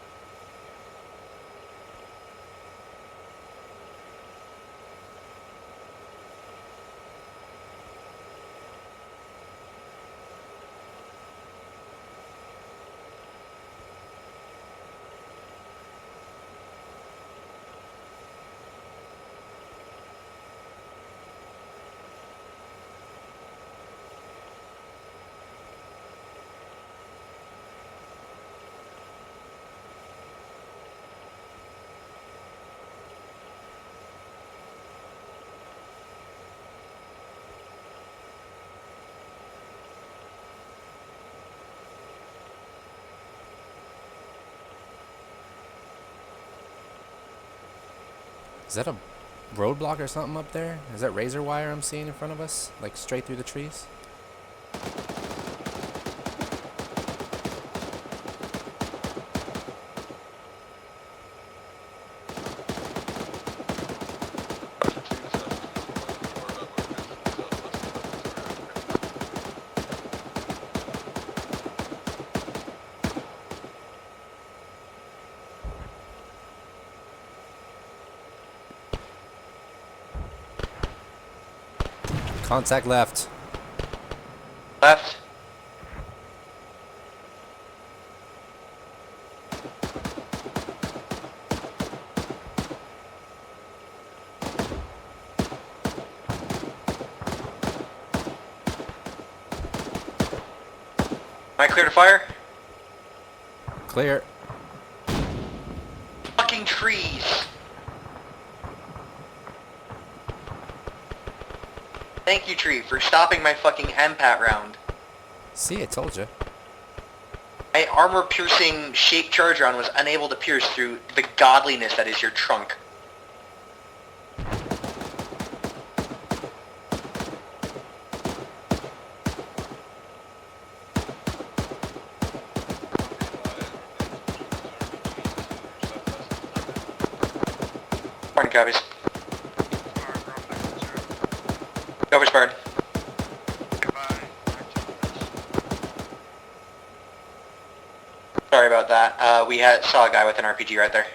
Is that a roadblock or something up there? Is that razor wire I'm seeing in front of us? Like straight through the trees? Contact left. Left. Am I clear to fire? Clear. Fucking trees. Thank you, tree, for stopping my fucking MPAT round. See, I told you. My armor-piercing shape charge round was unable to pierce through the godliness that is your trunk. Morning, copies. Over, Spartan. Sorry about that. We saw a guy with an RPG right there.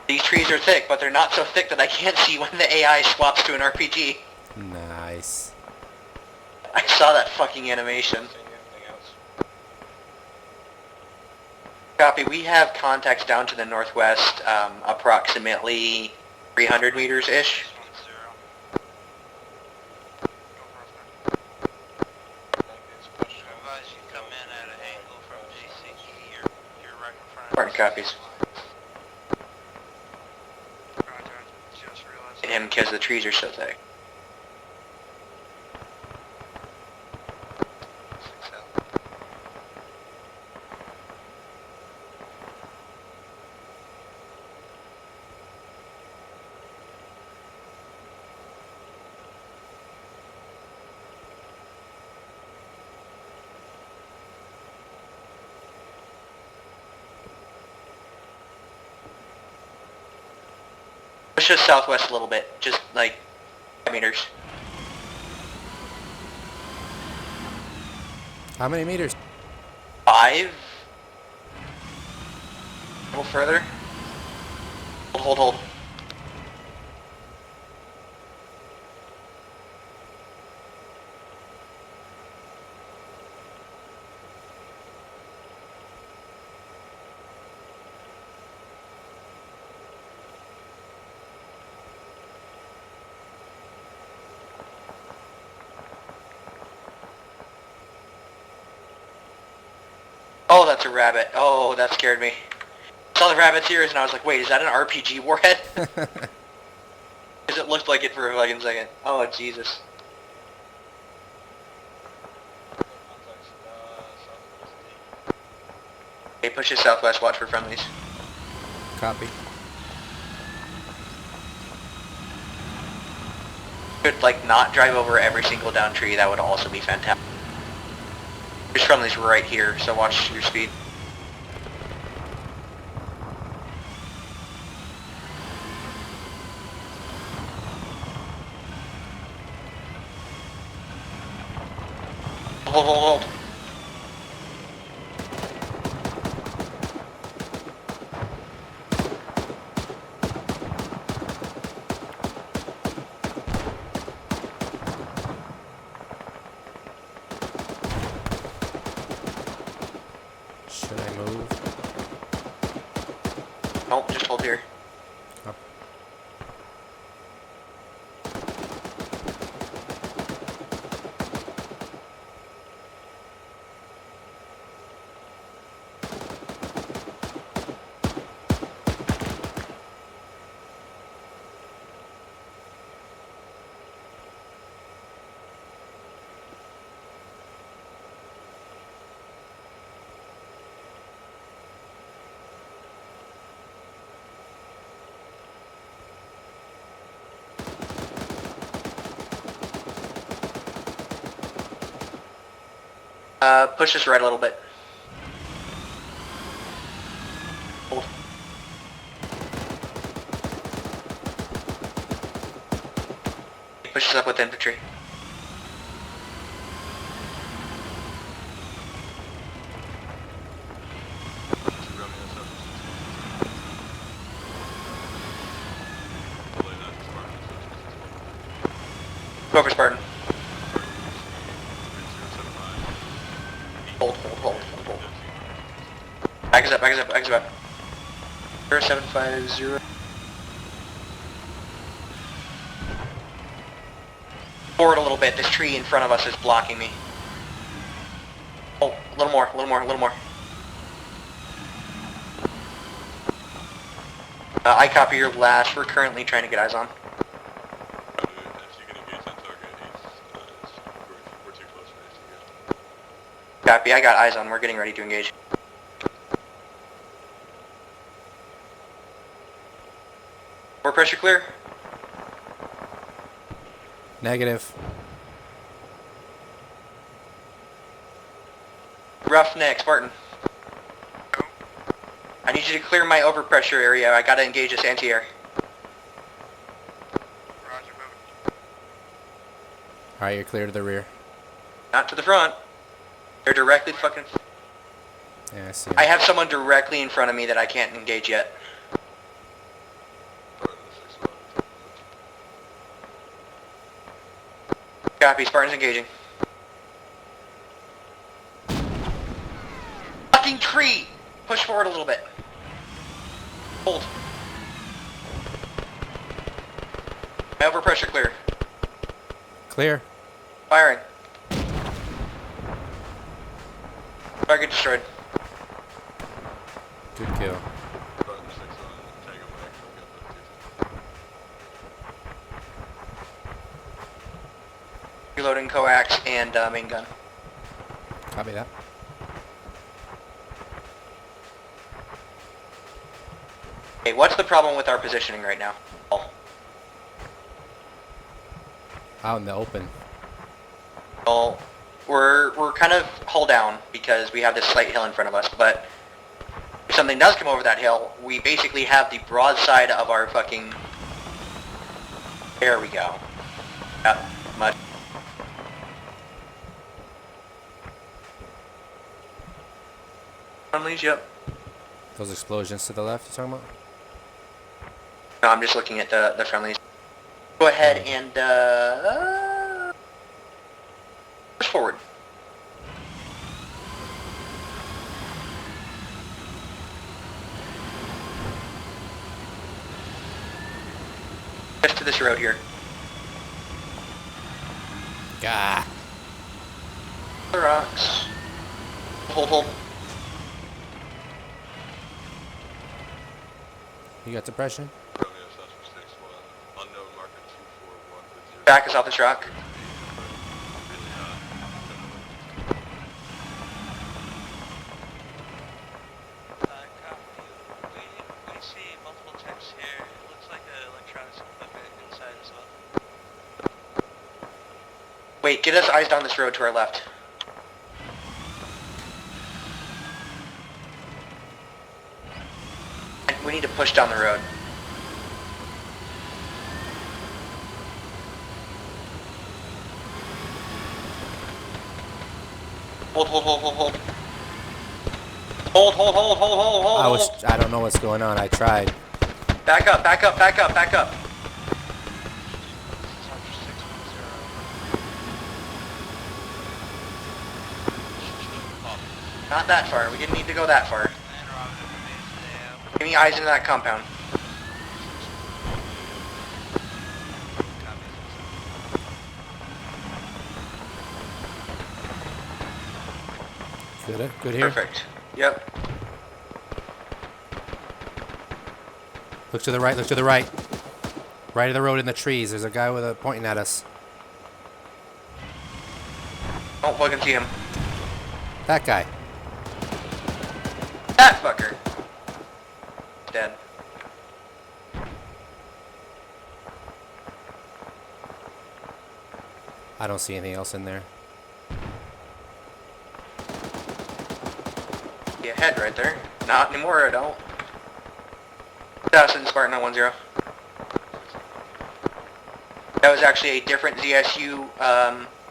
These trees are thick, but they're not so thick that I can't see when the AI swaps to an RPG. Nice. I saw that fucking animation. Anything else? Copy, we have contacts down to the northwest, approximately 300 meters-ish. Advise you come in at an angle from GCE, you're right in front of Spartan copies. Just realized. Hit him because the trees are so thick. Push us southwest a little bit, just like 5 meters. How many meters? 5? A little further. Hold. Oh, that's a rabbit. Oh, that scared me. I saw the rabbit's ears and I was like, wait, is that an RPG warhead? Because it looked like it for a fucking second. Oh, Jesus. Okay, push to southwest, watch for friendlies. Copy. Could, like, not drive over every single down tree, that would also be fantastic. There's friendlies right here, so watch your speed. Hold. Should I move? Nope, just hold here. Oh. Push this right a little bit. Hold. Push this up with infantry. Go for Spartan. Hold. Back us up. 0750. Forward a little bit, this tree in front of us is blocking me. Oh, a little more. I copy your last, we're currently trying to get eyes on. Copy, I got eyes on, we're getting ready to engage. More pressure clear? Negative. Roughneck, Spartan. I need you to clear my overpressure area, I gotta engage this anti-air. Roger, moving. Alright, you're clear to the rear. Not to the front. They're directly fucking... Yeah, I see. I have someone directly in front of me that I can't engage yet. Copy, Spartan's engaging. Fucking tree! Push forward a little bit. Hold. My overpressure clear. Clear. Firing. Target destroyed. Good kill. Reloading coax and main gun. Copy that. Okay, what's the problem with our positioning right now? Oh. Out in the open. Well, we're kind of hull down because we have this slight hill in front of us, but if something does come over that hill, we basically have the broadside of our fucking... There we go. Not much. Friendlies, yep. Those explosions to the left, you talking about? No, I'm just looking at the friendlies. Go ahead and push forward. Just to this road here. Gah. The rocks. Hold. You got depression? Romeo slash 61. Unknown marker 241 with 0. Back us off this rock. Really hot. Copy. We see multiple techs here. It looks like electronics equipment inside as well. Wait, get us eyes down this road to our left. We need to push down the road. Hold, hold, hold, hold, hold. Hold, hold, hold, hold, hold, hold. I don't know what's going on. I tried. Back up, back up, back up, back up. This is Archer 610. Not that far. We didn't need to go that far. Interrogative remains there. Give me eyes into that compound. Good here. Perfect. Yep. Look to the right. Look to the right. Right of the road in the trees. There's a guy with a pointing at us. Don't fucking see him. That guy. That fucker. Dead. I don't see anything else in there. Yeah, head right there. Not anymore, I don't. That's in Spartan 110. That was actually a different ZSU,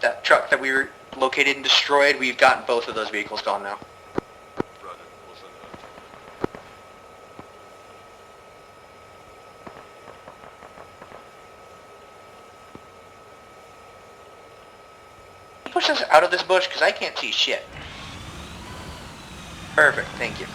that truck that we were located and destroyed. We've gotten both of those vehicles gone now. Roger. We'll send that. Push us out of this bush because I can't see shit. Perfect, thank you.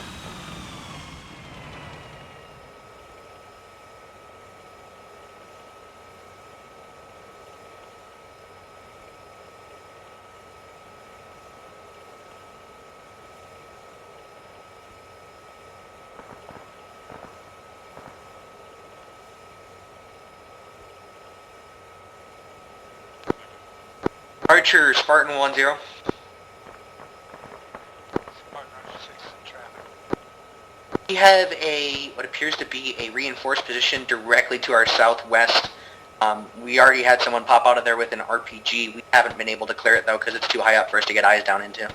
Archer, Spartan 10. Spartan Archer 6 in traffic. We have what appears to be a reinforced position directly to our southwest. We already had someone pop out of there with an RPG. We haven't been able to clear it though because it's too high up for us to get eyes down into. Copy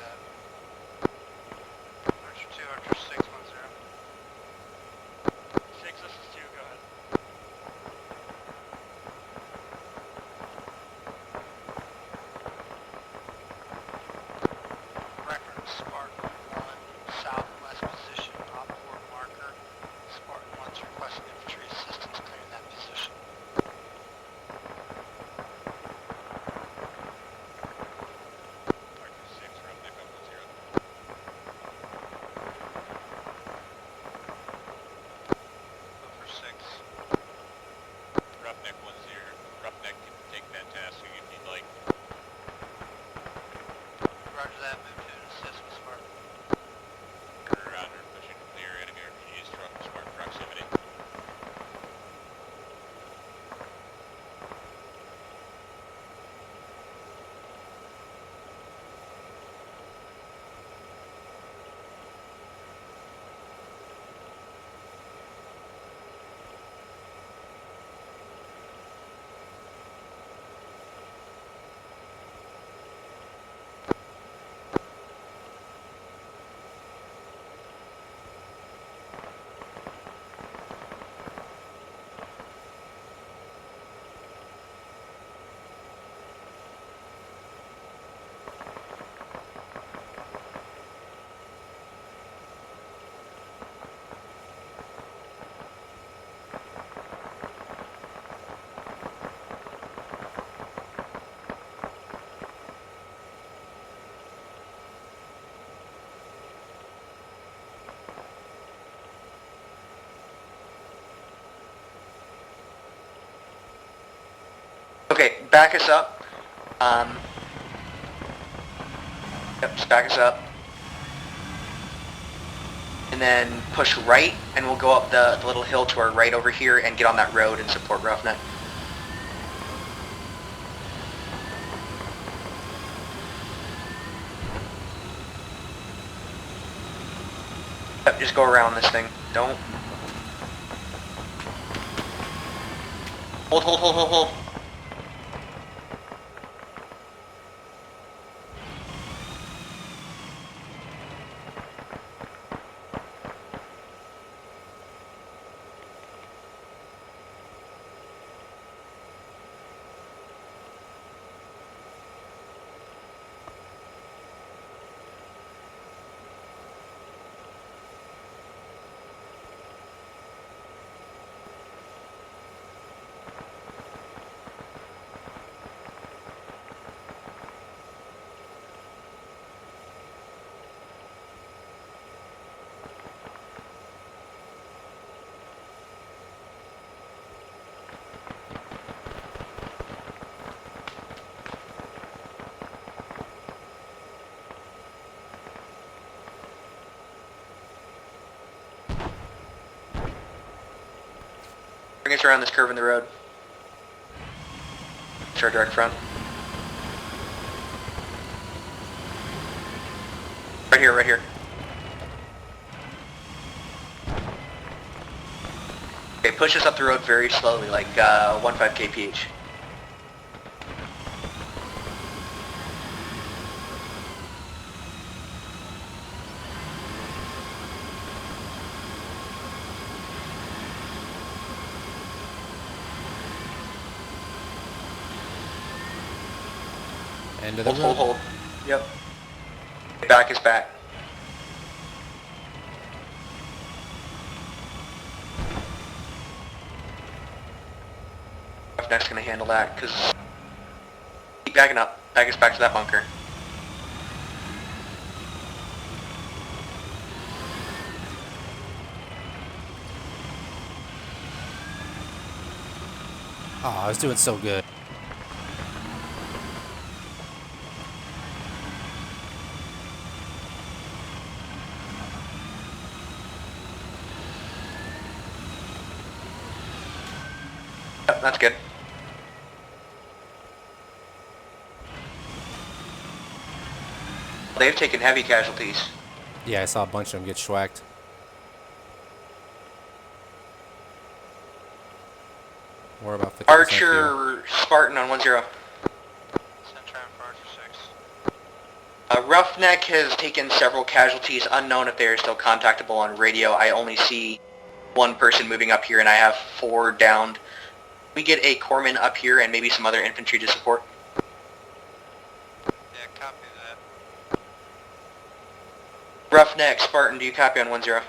that. Archer 2, Archer 610. 6, this is 2, go ahead. Reference Spartan 1, southwest position, op-port marker. Spartan 1's requesting infantry assistance clearing that position. Archer 6, Roughneck 110. Over 6. Roughneck 10. Roughneck can take fantastic if you'd like. Roger that, move to assist with Spartan. Roger, pushing to clear enemy RPGs from Spartan proximity. Okay, back us up. Yep, just back us up. And then push right, and we'll go up the little hill to our right over here and get on that road and support Roughneck. Yep, just go around this thing. Don't. Hold. Bring us around this curve in the road. It's our direct front. Right here. Okay, push us up the road very slowly, like 1.5 kph. End of the road. Hold. Yep. Back is back. Roughneck's gonna handle that, because keep backing up. Back us back to that bunker. Oh, I was doing so good. Yep, that's good. They've taken heavy casualties. Yeah, I saw a bunch of them get schwacked. We're about 50% fuel. Archer Spartan on 1-0. Send traffic for Archer 6. Roughneck has taken several casualties, unknown if they are still contactable on radio. I only see one person moving up here and I have 4 downed. We get a corpsman up here and maybe some other infantry to support. Yeah, copy that. Roughneck, Spartan, do you copy on 1-0?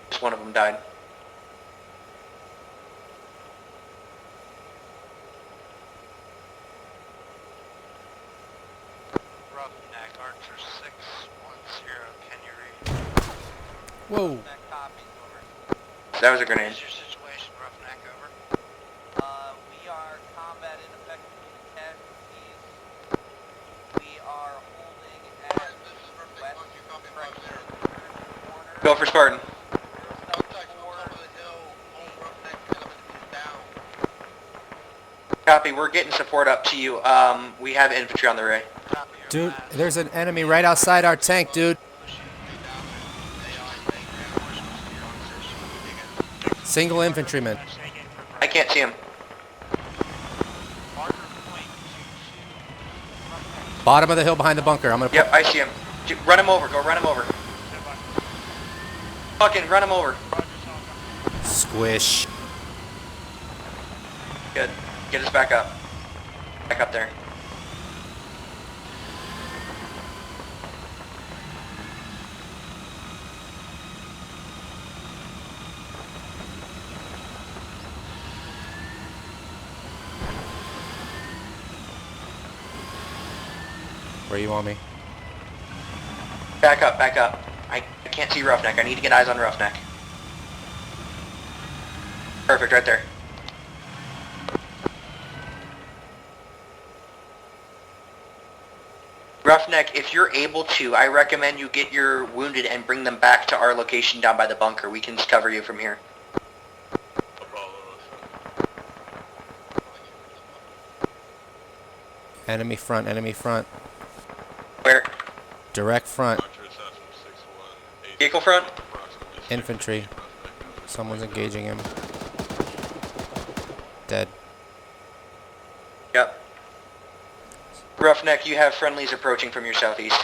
Just one of them died. Roughneck, Archer 610, can you read? Whoa! That copies, over. That was a grenade. What is your situation, Roughneck, over? We are combat ineffective casualties. We are holding at west corner. Go for Spartan. Copy, we're getting support up to you. We have infantry on the way. Dude, there's an enemy right outside our tank, dude. Single infantryman. I can't see him. Bottom of the hill behind the bunker. I'm gonna. Yep, I see him. Run him over, go run him over. Fucking run him over. Squish. Good. Get us back up. Back up there. Where you want me? Back up, back up. I can't see Roughneck. I need to get eyes on Roughneck. Perfect, right there. Roughneck, if you're able to, I recommend you get your wounded and bring them back to our location down by the bunker. We can cover you from here. I'll follow us. Enemy front, enemy front. Where? Direct front. Roger, assassin 6-1, Vehicle front? approximately 6 Infantry. feet prospect. Someone's engaging him. Dead. Yep. Roughneck, you have friendlies approaching from your southeast.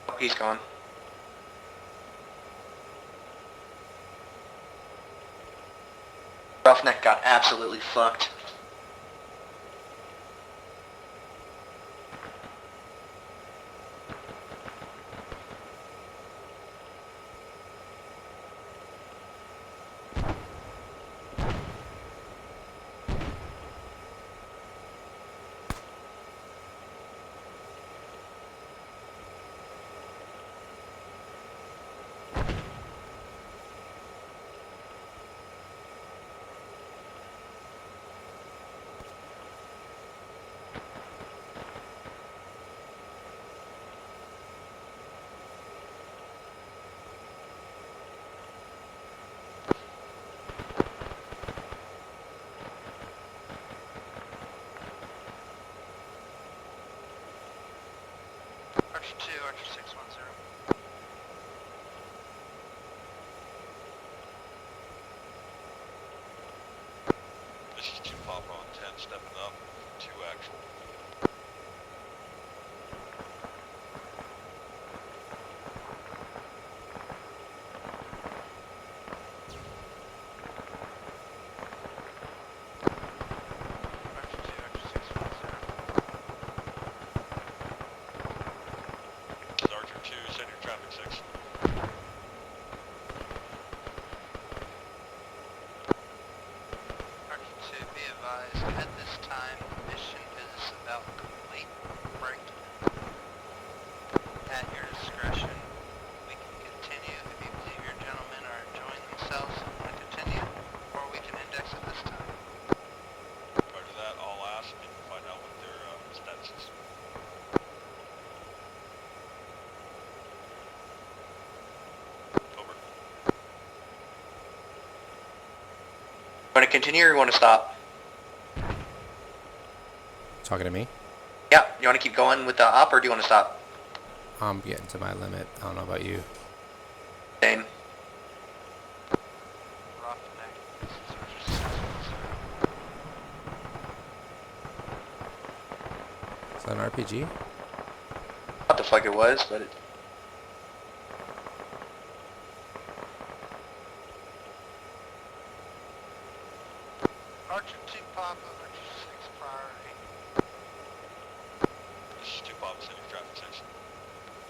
Oh, he's gone. Roughneck got absolutely fucked. Archer 2, Archer 610. This is 2 Papa on 10, stepping up, 2 actual. Archer 2, Archer 610. This is Archer 2, send your traffic 6. Archer 2, be advised, at this time, mission is about complete. Break. At your discretion, we can continue if you believe your gentlemen are enjoying themselves and want to continue, or we can index at this time. Roger that, I'll ask and find out what their status is. Over. Want to continue or you want to stop? Talking to me? Yeah, you want to keep going with the op or do you want to stop? I'm getting to my limit. I don't know about you. Same. Roughneck, this is Archer 610. Is that an RPG? What the fuck it was, but it... Archer 2 Papa, Archer 6 priority. This is 2 Papa, send your traffic 6.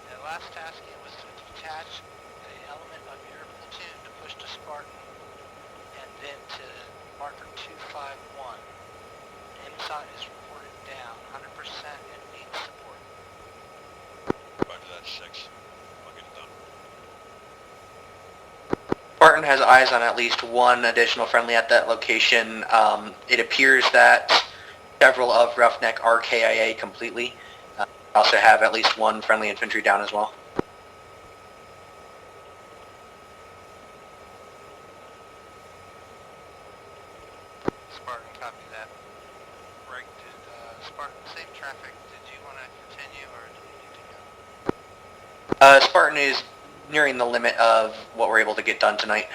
The last tasking was to detach an element of your platoon to push to Spartan, and then to marker 251. MSOT is reported down 100% and needs support. Roger that, 6. I'll get it done. Spartan has eyes on at least one additional friendly at that location. It appears that several of Roughneck are KIA completely. Also have at least one friendly infantry down as well. Spartan, copy that. Right, Spartan, safe traffic. Did you want to continue or do you need to go? Spartan is nearing the limit of what we're able to get done tonight.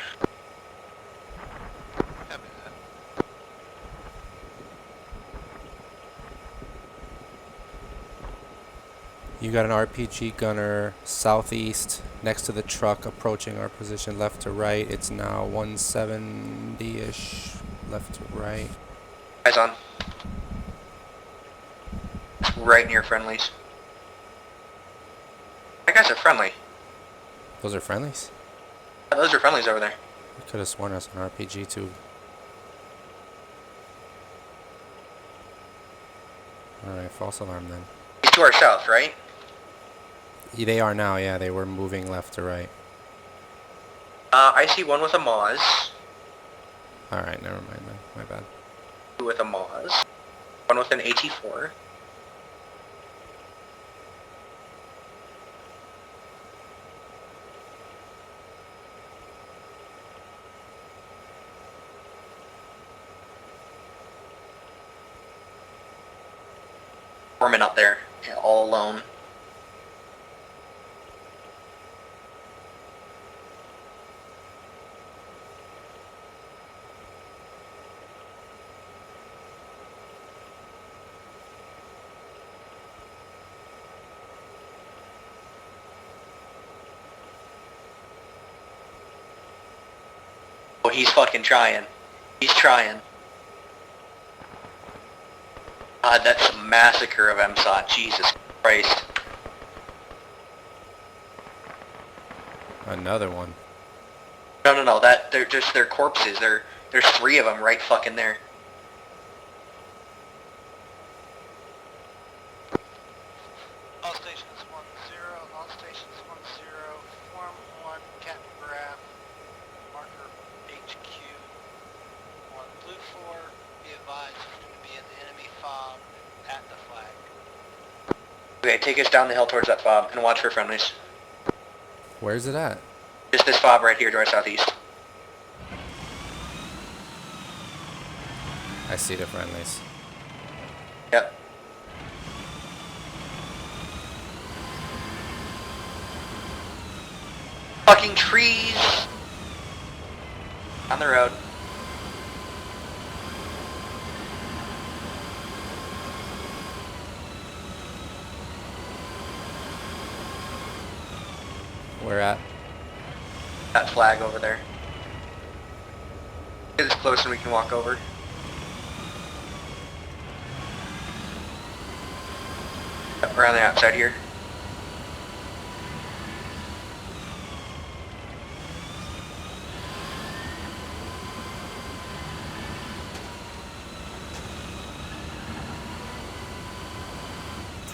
Copy that. You got an RPG gunner southeast next to the truck approaching our position left to right. It's now 170-ish left to right. Eyes on. Right near friendlies. That guy's a friendly. Those are friendlies? Yeah, those are friendlies over there. I could have sworn that's an RPG too. Alright, false alarm then. He's to our south, right? They are now, yeah. They were moving left to right. I see one with a Moz. Alright, never mind then. My bad. with a Moz. One with an AT-4. Foreman up there, all alone. Oh, he's fucking trying. He's trying. God, that's a massacre of MSOT. Jesus Christ. Another one. No. That they're just their corpses. There's 3 of them right fucking there. All stations 1-0, all stations 1-0, Form 1, Captain Graph, marker HQ, on Blue 4, be advised there's going to be an enemy fob at the flag. Okay, take us down the hill towards that fob and watch for friendlies. Where's it at? Just this fob right here to our southeast. I see the friendlies. Yep. Fucking trees! On the road. Where at? That flag over there. Get as close and we can walk over. Yep, we're on the outside here.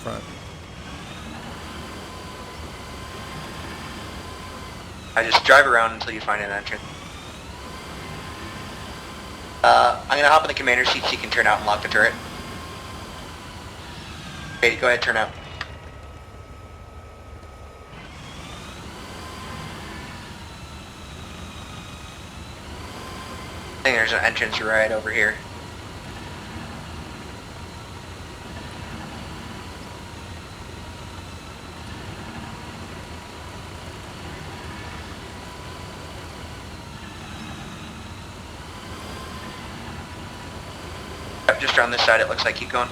Front. I just drive around until you find an entrance. I'm gonna hop in the commander's seat so you can turn out and lock the turret. Okay, go ahead, turn out. I think there's an entrance right over here. Yep, just around this side it looks like. Keep going.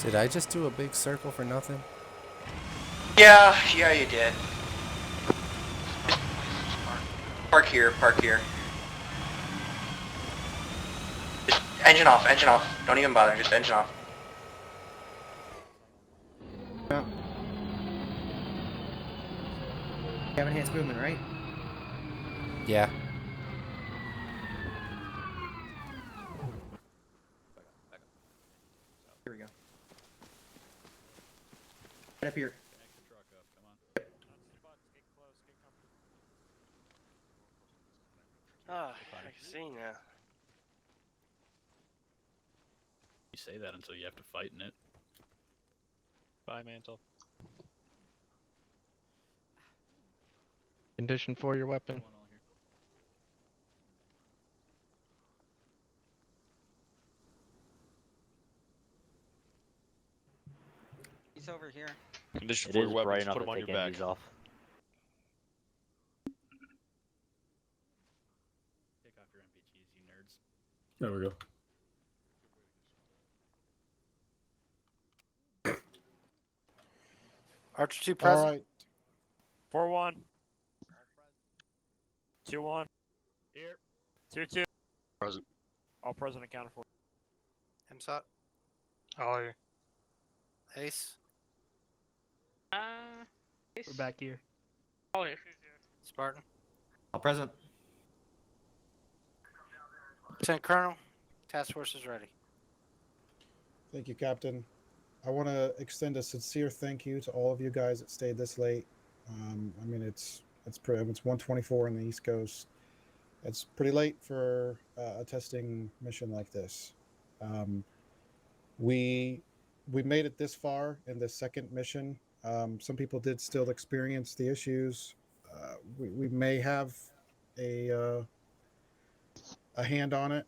Did I just do a big circle for nothing? Yeah, you did. Park here, park here. Just engine off, engine off. Don't even bother, just engine off. You have enhanced movement, right? Yeah. Here we go. Right up here. Ah, I can see now. You say that until you have to fight in it. Bye, Mantle. Condition for your weapon. He's over here. Condition for your weapons, put them on your back. Take off your MPGs, you nerds. There we go. Archer 2 present. All right. 4-1. 2-1. Here. 2-2. Present. All present accounted for. MSOT, All here. Ace, We're back here. All here. Spartan, All present. Lieutenant Colonel, task force is ready. Thank you, Captain. I want to extend a sincere thank you to all of you guys that stayed this late. I mean, it's 1:24 on the East Coast. It's pretty late for a testing mission like this. We made it this far in the second mission. Some people did still experience the issues. We may have a hand on it.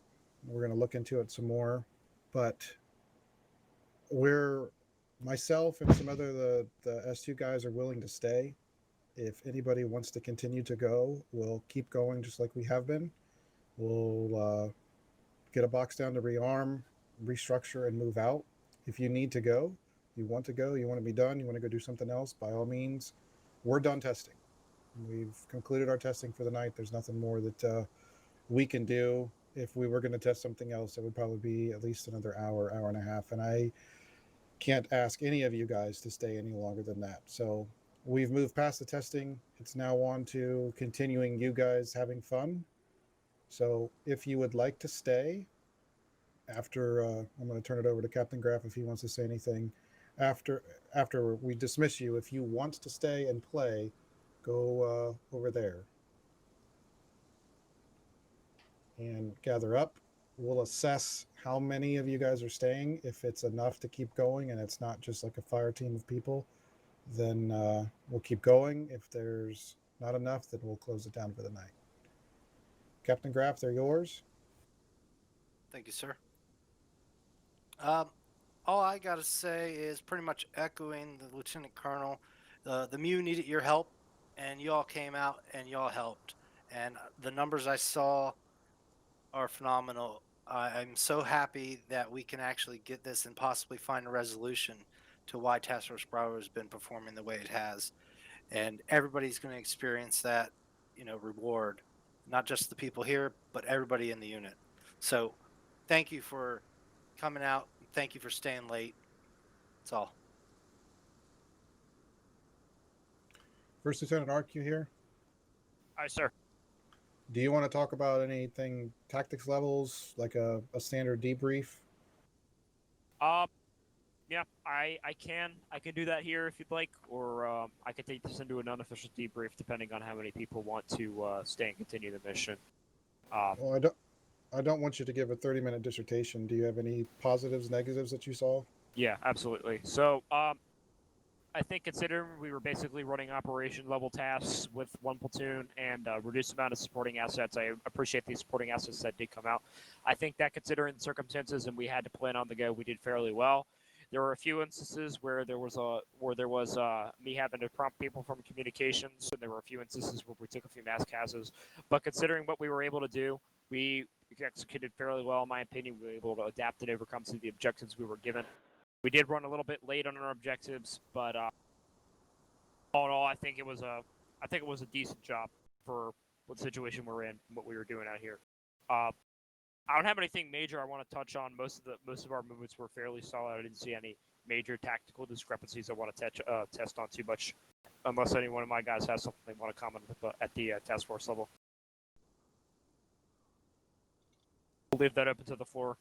We're going to look into it some more, but myself and some other the S2 guys are willing to stay. If anybody wants to continue to go, we'll keep going just like we have been. We'll get a box down to rearm, restructure, and move out. If you need to go, you want to go, you want to be done, you want to go do something else, by all means, we're done testing. We've concluded our testing for the night. There's nothing more that we can do. If we were going to test something else, it would probably be at least another hour and a half. And I can't ask any of you guys to stay any longer than that. So we've moved past the testing. It's now on to continuing you guys having fun. So if you would like to stay after, I'm going to turn it over to Captain Graff if he wants to say anything. After we dismiss you, if you want to stay and play, go over there and gather up. We'll assess how many of you guys are staying. If it's enough to keep going and it's not just like a fire team of people, then we'll keep going. If there's not enough, then we'll close it down for the night. Captain Graff, they're yours. Thank you, sir. All I got to say is pretty much echoing the Lieutenant Colonel. The MEU needed your help, and you all came out and you all helped. And the numbers I saw are phenomenal. I'm so happy that we can actually get this and possibly find a resolution to why Task Force Bravo has been performing the way it has. And everybody's going to experience that, reward. Not just the people here, but everybody in the unit. So thank you for coming out. Thank you for staying late. That's all. First Lieutenant Ark, you here? Aye, sir. Do you want to talk about anything tactics levels, like a standard debrief? Yeah, I can do that here if you'd like, or I could take this into an unofficial debrief depending on how many people want to stay and continue the mission. Well, I don't want you to give a 30-minute dissertation. Do you have any positives, negatives that you saw? Yeah, absolutely. So, I think considering we were basically running operation level tasks with one platoon and reduced amount of supporting assets, I appreciate the supporting assets that did come out. I think that considering the circumstances and we had to plan on the go, we did fairly well. There were a few instances where there was me having to prompt people from communications, and there were a few instances where we took a few mass cases. But considering what we were able to do, we executed fairly well, in my opinion. We were able to adapt and overcome some of the objectives we were given. We did run a little bit late on our objectives, but all in all, I think it was a decent job for what situation we're in, what we were doing out here. I don't have anything major I want to touch on. Most of our movements were fairly solid. I didn't see any major tactical discrepancies I want to test on too much, unless any one of my guys has something they want to comment at the task force level. We'll leave that open to the floor.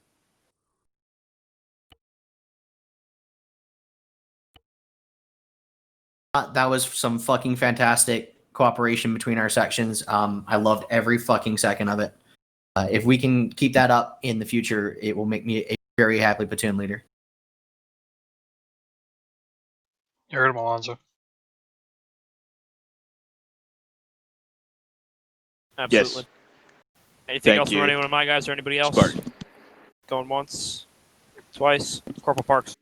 That was some fucking fantastic cooperation between our sections. I loved every fucking second of it. If we can keep that up in the future, it will make me a very happy platoon leader. You heard him, Alonzo. Absolutely. Yes. Anything else Thank from you. any one of my guys or anybody else? Spartan. Going once, twice. Corporal Parks.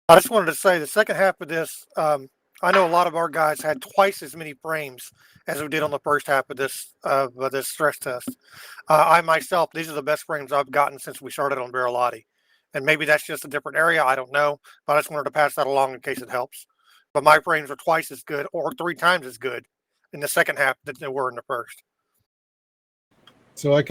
I just wanted to say the second half of this, I know a lot of our guys had twice as many frames as we did on the first half of this stress test. I myself, these are the best frames I've gotten since we started on Virolahti. And maybe that's just a different area. I don't know. But I just wanted to pass that along in case it helps. But my frames are twice as good or 3 times as good in the second half than they were in the first. So I